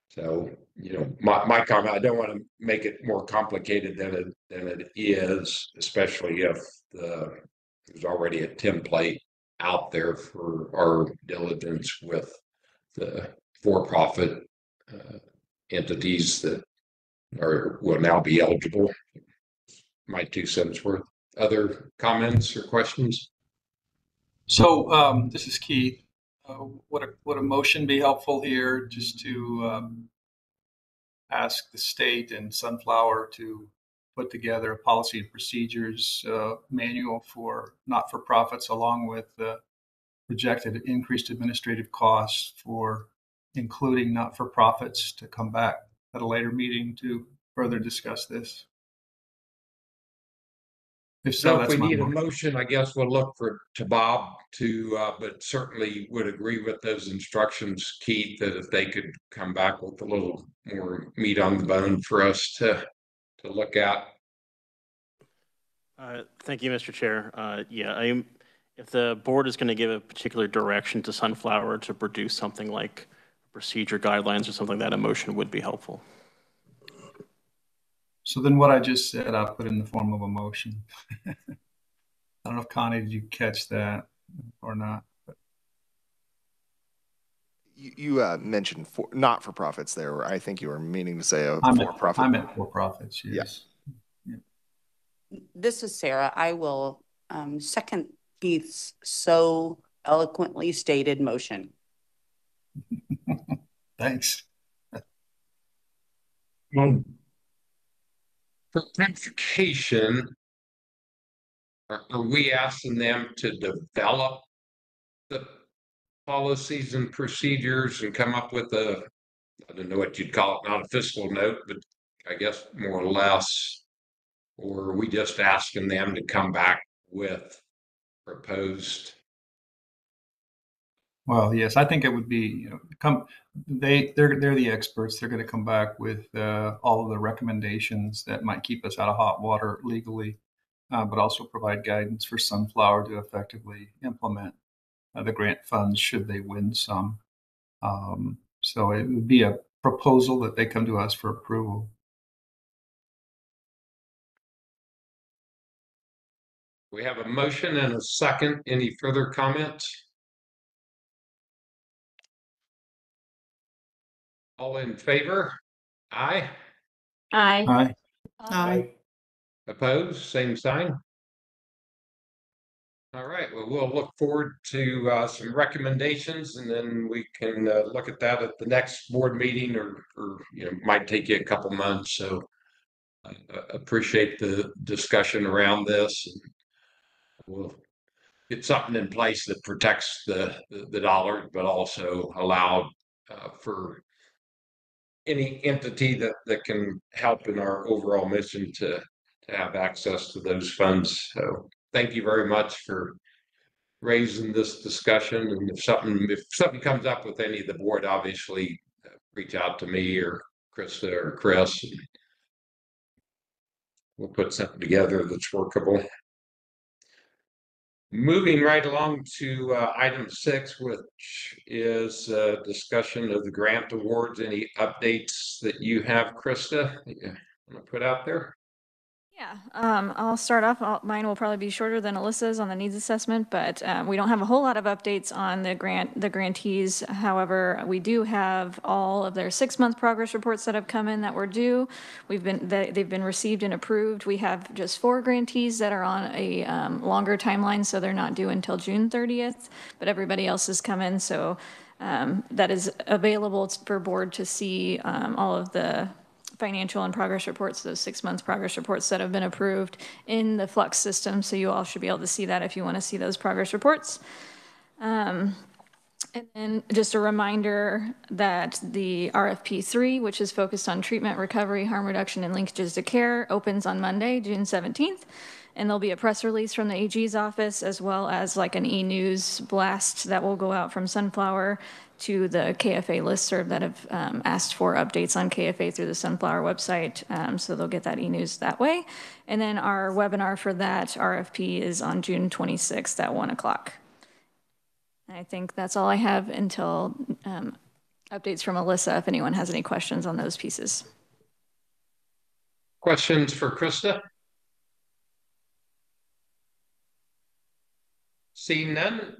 so, my comment, I don't want to make it more complicated than it is, especially if there's already a template out there for our diligence with the for-profit entities that will now be eligible. My 2 cents worth. Other comments or questions? So this is Keith. Would a motion be helpful here, just to ask the state and Sunflower to put together a policy and procedures manual for not-for-profits, along with projected increased administrative costs for including not-for-profits, to come back at a later meeting to further discuss this? If so, if that's we need a motion. motion, I guess we'll look to Bob to, but certainly would agree with those instructions, Keith, that if they could come back with a little more meat on the bone for us to look at. Thank you, Mr. Chair. If the board is going to give a particular direction to Sunflower to produce something like procedure guidelines or something like that, a motion would be helpful. So then what I just said, I'll put in the form of a motion. I don't know if Connie, did you catch that or not? But You mentioned not-for-profits there, where I think you were meaning to say a for-profit. I meant for-profits, yes. Yeah. This is Sarah. I will second Keith's so eloquently stated motion. Thanks. For clarification, are we asking them to develop the policies and procedures and come up with a, I don't know what you'd call it, not a fiscal note, but I guess more or less, or are we just asking them to come back with proposed? Well, yes, I think it would be, they're the experts. They're going to come back with all of the recommendations that might keep us out of hot water legally, but also provide guidance for Sunflower to effectively implement the grant funds should they win some. So it would be a proposal that they come to us for approval. We have a motion and a second. Any further comments? All in favor? Aye. Aye. Aye. Aye. Opposed? Same sign. All right. Well, we'll look forward to some recommendations, and then we can look at that at the next board meeting, or might take you a couple months. So I appreciate the discussion around this. And we'll get something in place that protects the dollar, but also allow for any entity that can help in our overall mission to have access to those funds. So thank you very much for raising this discussion. And if something comes up with any of the board, obviously reach out to me or Krista or Chris. And we'll put something together that's workable. Moving right along to item 6, which is discussion of the grant awards. Any updates that you have, Krista, that you want to put out there? Yeah, I'll start off. Mine will probably be shorter than Alyssa's on the needs assessment, but we don't have a whole lot of updates on the grantees. However, we do have all of their 6-month progress reports that have come in that were due. They've been received and approved. We have just 4 grantees that are on a longer timeline, so they're not due until June 30th, but everybody else has come in, so that is available for board to see all of the financial and progress reports, those 6 months progress reports that have been approved in the Flux system. So you all should be able to see that if you want to see those progress reports. And then just a reminder that the RFP 3, which is focused on treatment, recovery, harm reduction, and linkages to care, opens on Monday, June 17th. And there'll be a press release from the AG's office, as well as like an e-news blast that will go out from Sunflower to the KFA listserv that have asked for updates on KFA through the Sunflower website. So they'll get that e-news that way. And then our webinar for that RFP is on June 26th at 1 o'clock. I think that's all I have until updates from Alyssa, if anyone has any questions on those pieces. Questions for Krista? Seeing none,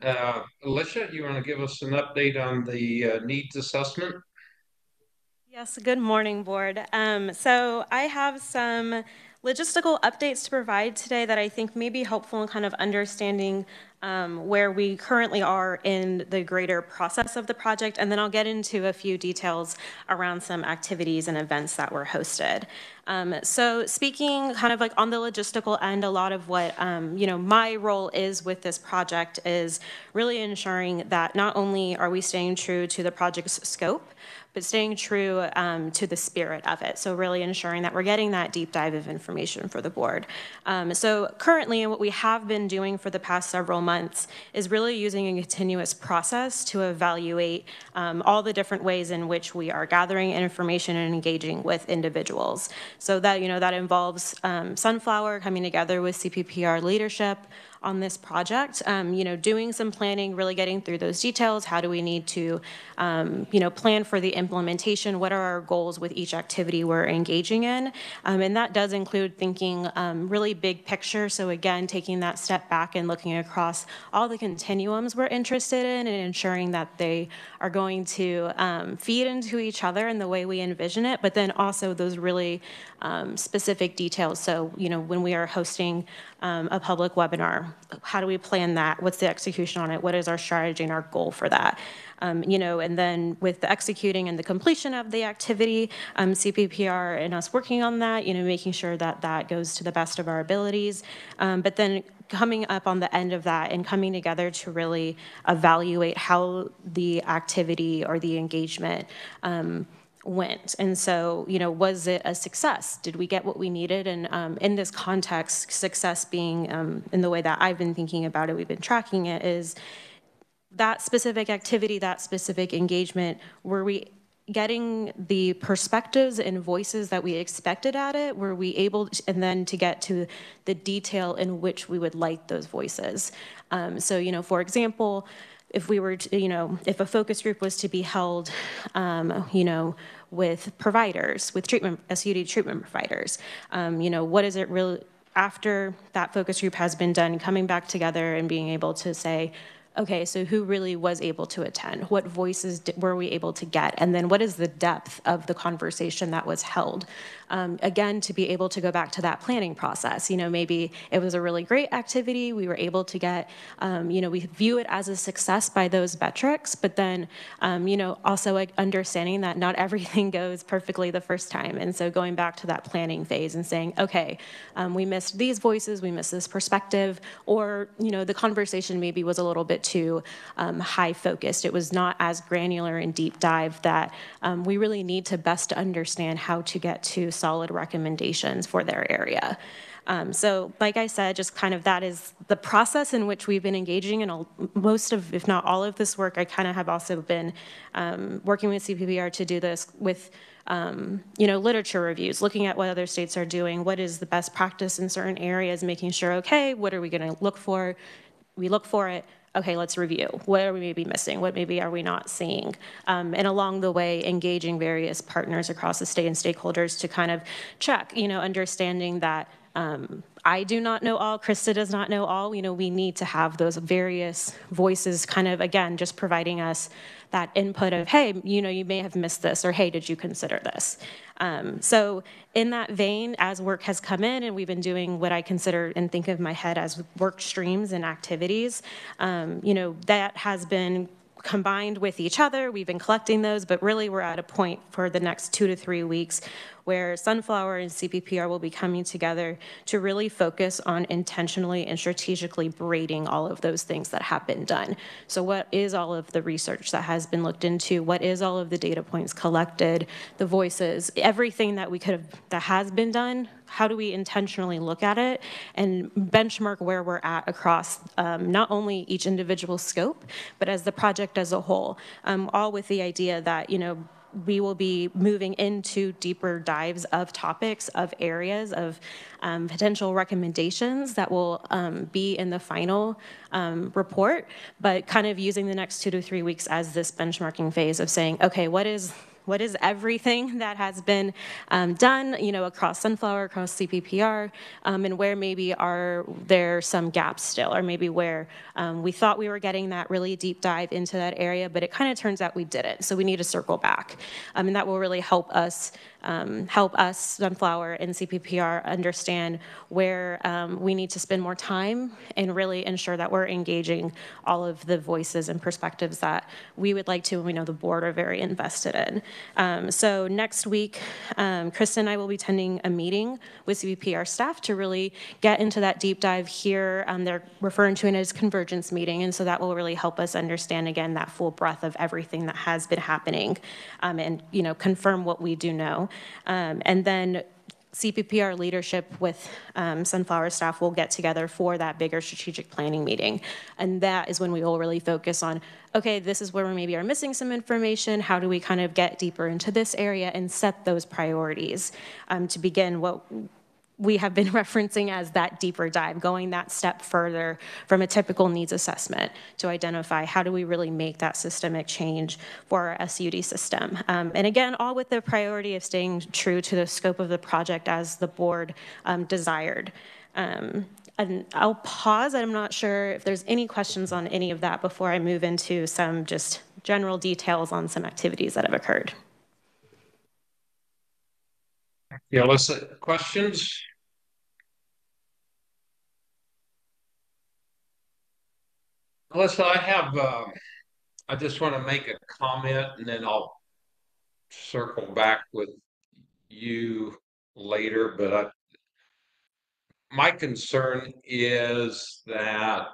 Alicia, you want to give us an update on the needs assessment? Yes, good morning, board. So I have some logistical updates to provide today that I think may be helpful in kind of understanding where we currently are in the greater process of the project, and then I'll get into a few details around some activities and events that were hosted. So speaking kind of like on the logistical end, a lot of what my role is with this project is really ensuring that not only are we staying true to the project's scope, but staying true to the spirit of it. So really ensuring that we're getting that deep dive of information for the board. So currently, what we have been doing for the past several months is really using a continuous process to evaluate all the different ways in which we are gathering information and engaging with individuals. So that, that involves Sunflower coming together with CPPR leadership, on this project. You know, doing some planning, really getting through those details. How do we need to, you know, plan for the implementation? What are our goals with each activity we're engaging in? And that does include thinking really big picture. So again, taking that step back and looking across all the continuums we're interested in and ensuring that they are going to feed into each other in the way we envision it, but then also those really specific details. So, you know, when we are hosting a public webinar, how do we plan that? What's the execution on it? What is our strategy and our goal for that? You know, and then with the executing and the completion of the activity, CPPR and us working on that, you know, making sure that that goes to the best of our abilities. But then coming up on the end of that and coming together to really evaluate how the activity or the engagement went. And so, you know, was it a success? Did we get what we needed? And in this context, success being, in the way that I've been thinking about it, we've been tracking it, is that specific activity, that specific engagement, were we getting the perspectives and voices that we expected at it? Were we able to, and then to get to the detail in which we would like those voices? So, you know, for example, if we were to, you know, if a focus group was to be held, you know, with providers, with treatment, SUD treatment providers, you know, what is it really, after that focus group has been done, coming back together and being able to say, okay, so who really was able to attend? What voices were we able to get? And then what is the depth of the conversation that was held? Again, to be able to go back to that planning process. You know, maybe it was a really great activity. We were able to get, you know, we view it as a success by those metrics, but then, you know, also like understanding that not everything goes perfectly the first time. And so going back to that planning phase and saying, okay, we missed these voices, we missed this perspective, or, you know, the conversation maybe was a little bit too high focused. It was not as granular and deep dive that we really need to best understand how to get to solid recommendations for their area. So like I said, just kind of that is the process in which we've been engaging in most of, if not all of this work. I kind of have also been working with CPPR to do this with you know, literature reviews, looking at what other states are doing, what is the best practice in certain areas, making sure, okay, what are we going to look for? We look for it. Okay, let's review. What are we maybe missing? What maybe are we not seeing? And along the way, engaging various partners across the state and stakeholders to kind of check, you know, understanding that I do not know all, Krista does not know all. You know, we need to have those various voices kind of, again, just providing us that input of, hey, you know, you may have missed this, or hey, did you consider this? So in that vein, as work has come in and we've been doing what I consider and think of my head as work streams and activities, you know, that has been combined with each other. We've been collecting those, but really we're at a point for the next 2 to 3 weeks where Sunflower and CPPR will be coming together to really focus on intentionally and strategically braiding all of those things that have been done. So what is all of the research that has been looked into? What is all of the data points collected, the voices, everything that we could have, that has been done? How do we intentionally look at it and benchmark where we're at across not only each individual scope, but as the project as a whole, all with the idea that, you know, we will be moving into deeper dives of topics, of areas, of potential recommendations that will be in the final report, but kind of using the next 2 to 3 weeks as this benchmarking phase of saying, okay, what is everything that has been done, you know, across Sunflower, across CPPR, and where maybe are there some gaps still, or maybe where we thought we were getting that really deep dive into that area, but it kind of turns out we didn't. So we need to circle back, and that will really help us, Sunflower and CPPR, understand where we need to spend more time and really ensure that we're engaging all of the voices and perspectives that we would like to, and we know the board are very invested in. So next week, Krista and I will be attending a meeting with CPPR staff to really get into that deep dive here. They're referring to it as convergence meeting, and so that will really help us understand, again, that full breadth of everything that has been happening, and, you know, confirm what we do know. And then CPPR leadership with Sunflower staff will get together for that bigger strategic planning meeting. And that is when we will really focus on, okay, this is where we maybe are missing some information. How do we kind of get deeper into this area and set those priorities to begin what we have been referencing as that deeper dive, going that step further from a typical needs assessment to identify how do we really make that systemic change for our SUD system. And again, all with the priority of staying true to the scope of the project as the board desired. And I'll pause. I'm not sure if there's any questions on any of that before I move into some just general details on some activities that have occurred. Yeah, Alyssa, questions? Alyssa, I just want to make a comment and then I'll circle back with you later, but my concern is that,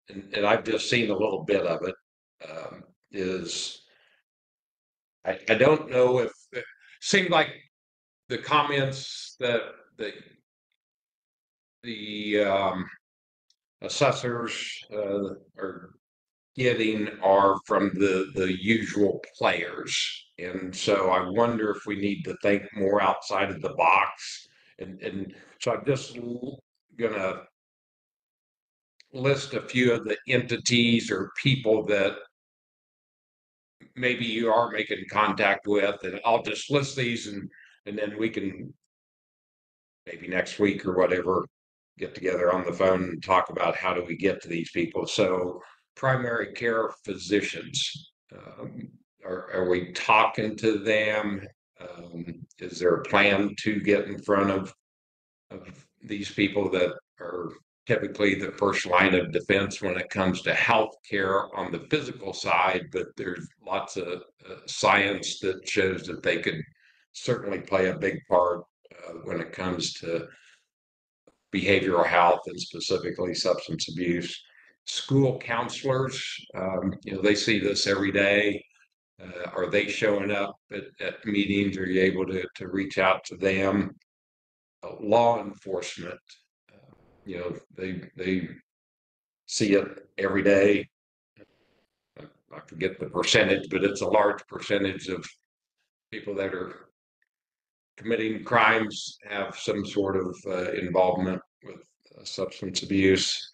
and I've just seen a little bit of it, is I don't know if it seemed like the comments that the assessors are getting are from the usual players. And so I wonder if we need to think more outside of the box. And so I'm just gonna list a few of the entities or people that maybe you are making contact with, and I'll just list these and then we can maybe next week or whatever get together on the phone and talk about how do we get to these people. So primary care physicians, are we talking to them? Is there a plan to get in front of these people that are typically the first line of defense when it comes to healthcare on the physical side, but there's lots of science that shows that they could certainly play a big part when it comes to behavioral health and specifically substance abuse. School counselors, they see this every day. Are they showing up at meetings? Are you able to reach out to them? Law enforcement, they see it every day. I forget the percentage, but it's a large percentage of people that are committing crimes have some sort of involvement with substance abuse.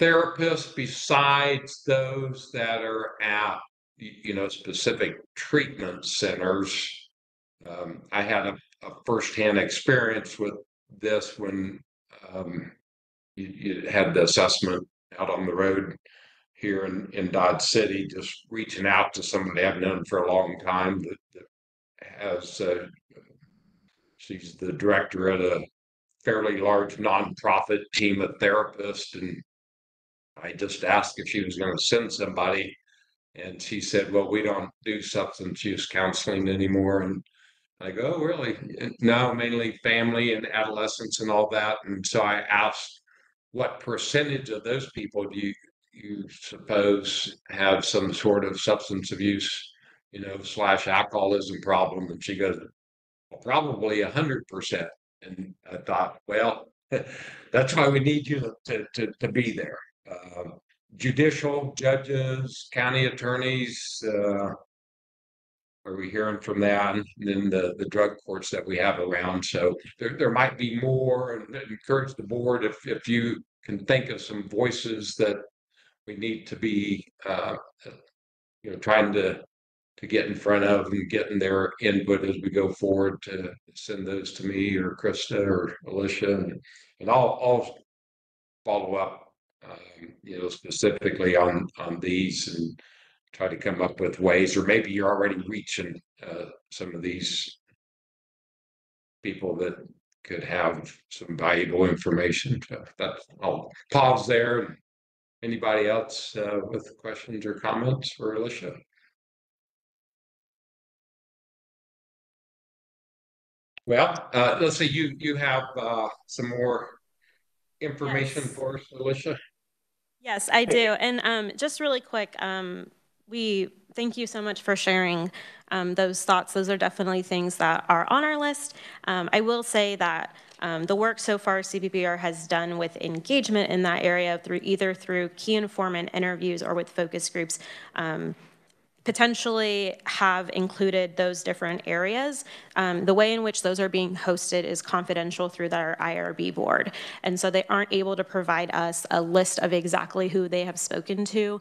Therapists besides those that are at specific treatment centers. I had a firsthand experience with this when you had the assessment out on the road here in Dodge City, just reaching out to somebody I've known for a long time that has she's the director at a fairly large nonprofit team of therapists, and I just asked if she was going to send somebody, and she said, well, we don't do substance use counseling anymore. And I go, oh, really? No, mainly family and adolescents and all that. And so I asked, what percentage of those people do you suppose have some sort of substance abuse, / alcoholism problem? And she goes, well, probably 100%. And I thought, well, that's why we need you to be there. Judicial judges, county attorneys, are we hearing from that? And then the drug courts that we have around. So there might be more, and encourage the board if you can think of some voices that we need to be trying to get in front of and getting their input as we go forward, to send those to me or Krista or Alicia, and I'll follow up specifically on these and try to come up with ways, or maybe you're already reaching some of these people that could have some valuable information. So I'll pause there. Anybody else with questions or comments for Alicia? Well, let's see, you have some more information for us, Alicia? Yes, I do. And just really quick, we thank you so much for sharing those thoughts. Those are definitely things that are on our list. I will say that the work so far CPPR has done with engagement in that area, either through key informant interviews or with focus groups, potentially have included those different areas. The way in which those are being hosted is confidential through their IRB board. And so they aren't able to provide us a list of exactly who they have spoken to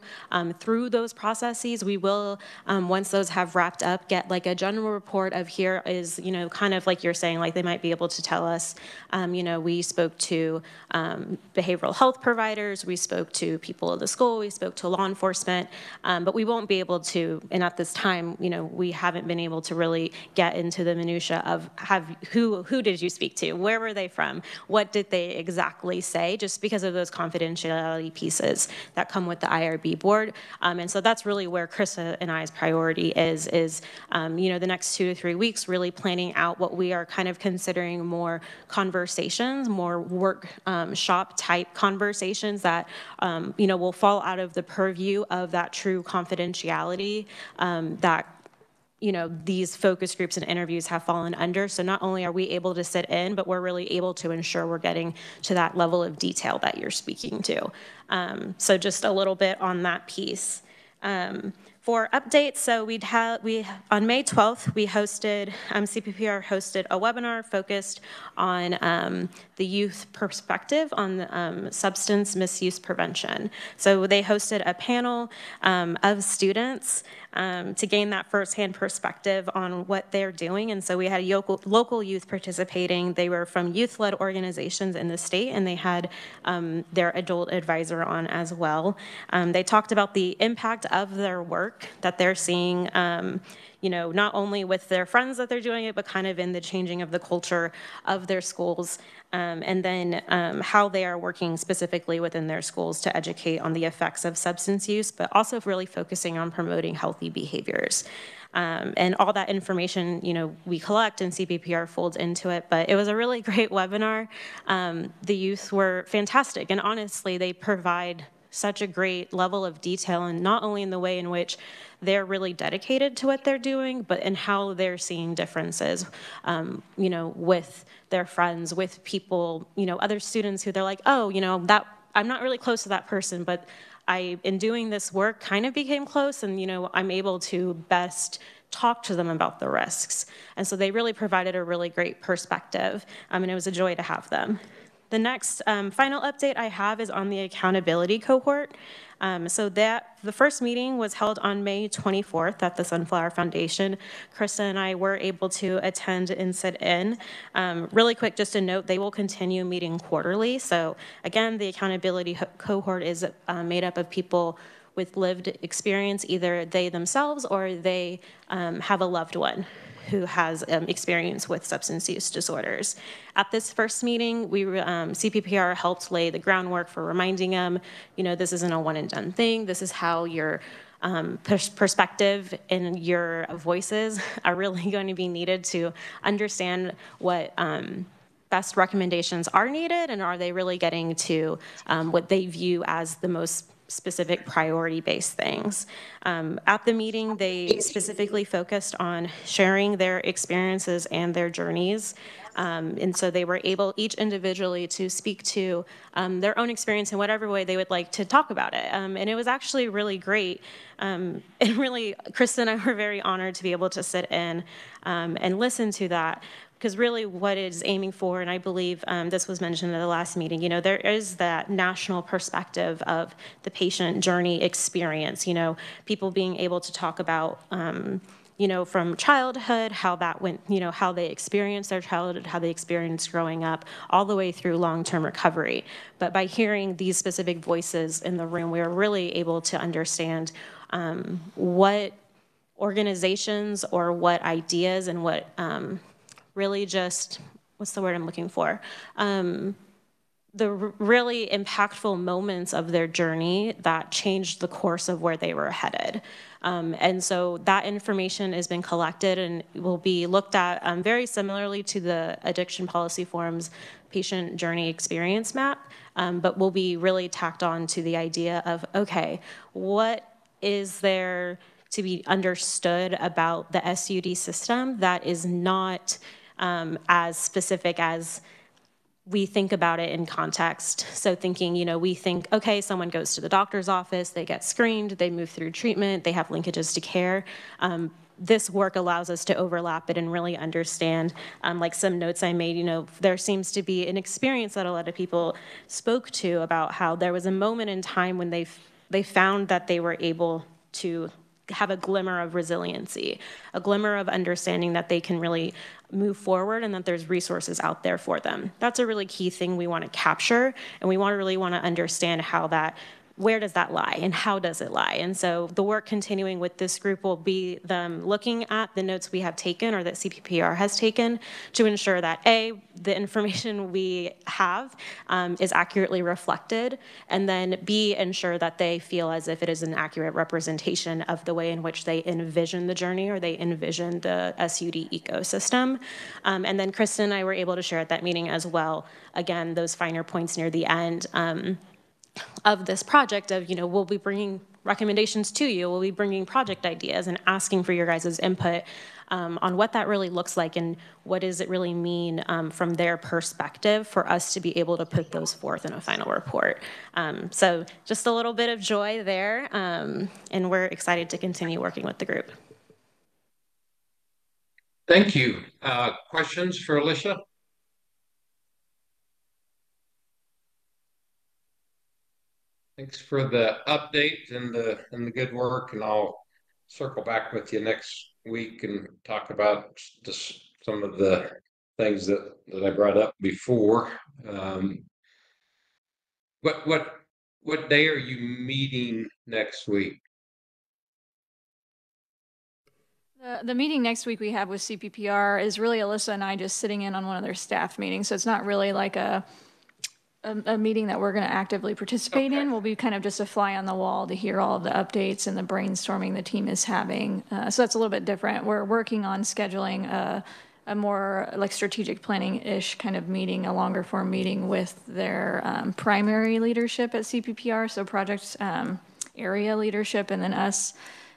through those processes. We will, once those have wrapped up, get like a general report of here is, you know, kind of like you're saying, like they might be able to tell us, you know, we spoke to behavioral health providers, we spoke to people at the school, we spoke to law enforcement, but we won't be able to, and at this time, you know, we haven't been able to really get into the minutia of who did you speak to, where were they from, what did they exactly say, just because of those confidentiality pieces that come with the IRB board. And so that's really where Krista and I's priority is you know, the next 2 to 3 weeks, really planning out what we are kind of considering more conversations, more workshop type conversations that, you know, will fall out of the purview of that true confidentiality that, you know, these focus groups and interviews have fallen under. So not only are we able to sit in, but we're really able to ensure we're getting to that level of detail that you're speaking to. So just a little bit on that piece. For updates, so on May 12th, we hosted, CPPR hosted a webinar focused on the youth perspective on substance misuse prevention. So they hosted a panel of students to gain that firsthand perspective on what they're doing. And so we had local youth participating. They were from youth-led organizations in the state, and they had their adult advisor on as well. They talked about the impact of their work that they're seeing, you know, not only with their friends that they're doing it, but kind of in the changing of the culture of their schools, and then how they are working specifically within their schools to educate on the effects of substance use, but also really focusing on promoting healthy behaviors. And all that information, you know, we collect and CPPR folds into it, but it was a really great webinar. The youth were fantastic, and honestly, they provide such a great level of detail, and not only in the way in which they're really dedicated to what they're doing, but in how they're seeing differences, you know, with their friends, with people, you know, other students who they're like, oh, you know, that I'm not really close to that person, but in doing this work, kind of became close, and, you know, I'm able to best talk to them about the risks. And so they really provided a really great perspective, and it was a joy to have them. The next final update I have is on the accountability cohort. So the first meeting was held on May 24th at the Sunflower Foundation. Krista and I were able to attend and sit in. Really quick, just a note, they will continue meeting quarterly. So again, the accountability cohort is made up of people with lived experience, either they themselves or they have a loved one who has experience with substance use disorders. At this first meeting, CPPR helped lay the groundwork for reminding them, you know, this isn't a one and done thing. This is how your perspective and your voices are really going to be needed to understand what best recommendations are needed, and are they really getting to what they view as the most specific priority-based things. At the meeting, they specifically focused on sharing their experiences and their journeys. And so they were able, each individually, to speak to their own experience in whatever way they would like to talk about it. And it was actually really great. And really, Krista and I were very honored to be able to sit in and listen to that. Because really what it is aiming for, and I believe this was mentioned at the last meeting, you know, there is that national perspective of the patient journey experience, you know, people being able to talk about, you know, from childhood, how that went, you know, how they experienced their childhood, how they experienced growing up, all the way through long-term recovery. But by hearing these specific voices in the room, we were really able to understand what organizations or what ideas and what really just, what's the word I'm looking for? The really impactful moments of their journey that changed the course of where they were headed. And so that information has been collected and will be looked at very similarly to the Addiction Policy Forum's patient journey experience map, but will be really tacked on to the idea of, okay, what is there to be understood about the SUD system that is not as specific as we think about it in context. So thinking, you know, we think, okay, someone goes to the doctor's office, they get screened, they move through treatment, they have linkages to care. This work allows us to overlap it and really understand, like some notes I made, you know, there seems to be an experience that a lot of people spoke to about how there was a moment in time when they found that they were able to have a glimmer of resiliency, a glimmer of understanding that they can really move forward and that there's resources out there for them. That's a really key thing we want to capture, and we really want to understand how that, where does that lie and how does it lie? And so the work continuing with this group will be them looking at the notes we have taken or that CPPR has taken to ensure that A, the information we have is accurately reflected, and then B, ensure that they feel as if it is an accurate representation of the way in which they envision the journey or they envision the SUD ecosystem. And then Kristen and I were able to share at that meeting as well, again, those finer points near the end of this project of, you know, we'll be bringing recommendations to you, we'll be bringing project ideas and asking for your guys' input on what that really looks like and what does it really mean from their perspective for us to be able to put those forth in a final report. So just a little bit of joy there, and we're excited to continue working with the group. Thank you. Questions for Alicia? Thanks for the update and the good work, and I'll circle back with you next week and talk about just some of the things that I brought up before. What day are you meeting next week? The meeting next week we have with CPPR is really Alyssa and I just sitting in on one of their staff meetings. So it's not really like a meeting that we're going to actively participate in. Will be kind of just a fly on the wall to hear all of the updates and the brainstorming the team is having. So that's a little bit different. We're working on scheduling a more like strategic planning-ish kind of meeting, a longer form meeting with their primary leadership at CPPR, so project area leadership, and then us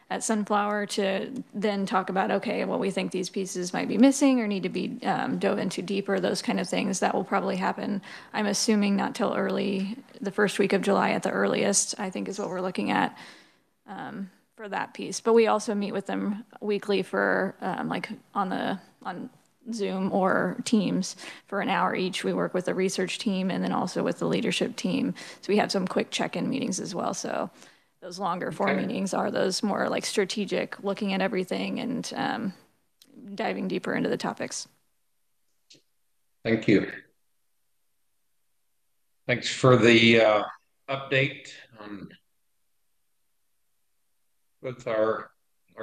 at Sunflower to then talk about, okay, well, we think these pieces might be missing or need to be dove into deeper, those kind of things. That will probably happen, I'm assuming, not till early, the first week of July at the earliest, I think is what we're looking at for that piece. But we also meet with them weekly for like on Zoom or Teams for an hour each. We work with the research team and then also with the leadership team. So we have some quick check-in meetings as well. So those longer form meetings are those more like strategic, looking at everything and diving deeper into the topics. Thank you. Thanks for the update on with our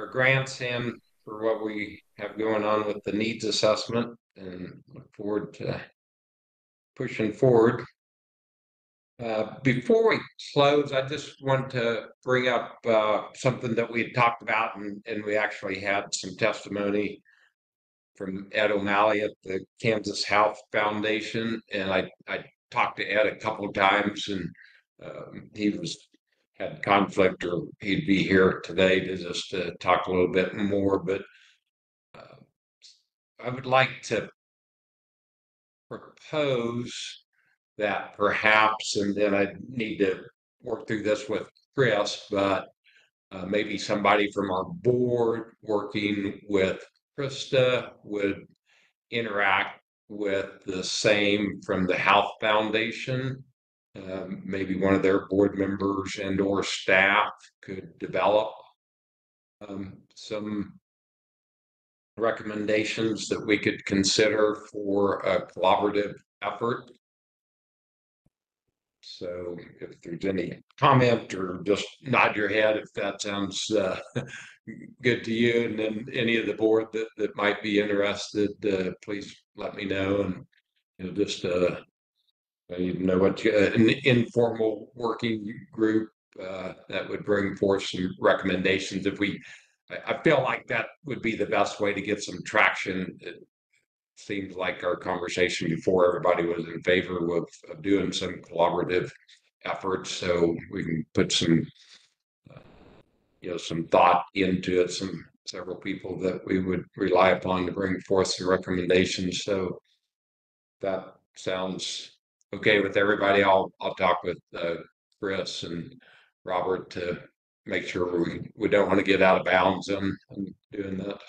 grants and for what we have going on with the needs assessment, and look forward to pushing forward. Before we close, I just want to bring up something that we had talked about, and we actually had some testimony from Ed O'Malley at the Kansas Health Foundation, and I talked to Ed a couple of times, and he had conflict, or he'd be here today to just talk a little bit more. But I would like to propose that perhaps, and then I need to work through this with Chris, but maybe somebody from our board working with Krista would interact with the same from the Health Foundation. Maybe one of their board members and or staff could develop some recommendations that we could consider for a collaborative effort. So if there's any comment, or just nod your head if that sounds good to you, and then any of the board that might be interested, please let me know. And just you know what, an informal working group that would bring forth some recommendations. I feel like that would be the best way to get some traction. It seems like our conversation before, everybody was in favor of doing some collaborative efforts, so we can put some some thought into it, several people that we would rely upon to bring forth some recommendations. So that sounds okay with everybody, I'll talk with Chris and Robert to make sure we don't want to get out of bounds on doing that.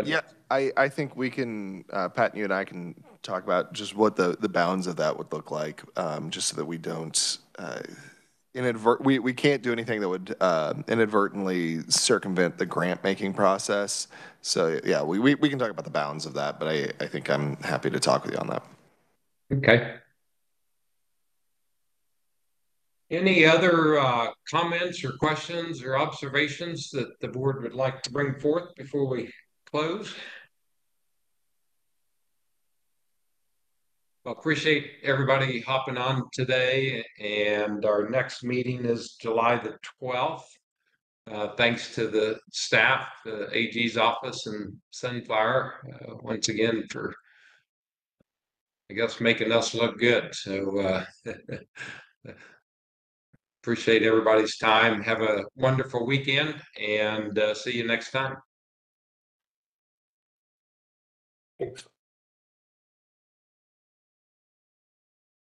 Yeah, I think we can, Pat, you and I can talk about just what the bounds of that would look like, just so that we don't we can't do anything that would inadvertently circumvent the grant making process. So yeah, we can talk about the bounds of that, but I think I'm happy to talk with you on that. Okay. Any other comments or questions or observations that the board would like to bring forth before we close? Well, appreciate everybody hopping on today, and our next meeting is July the 12th. Thanks to the staff, the AG's office and Sunflower, once again for, I guess, making us look good. So appreciate everybody's time. Have a wonderful weekend, and see you next time.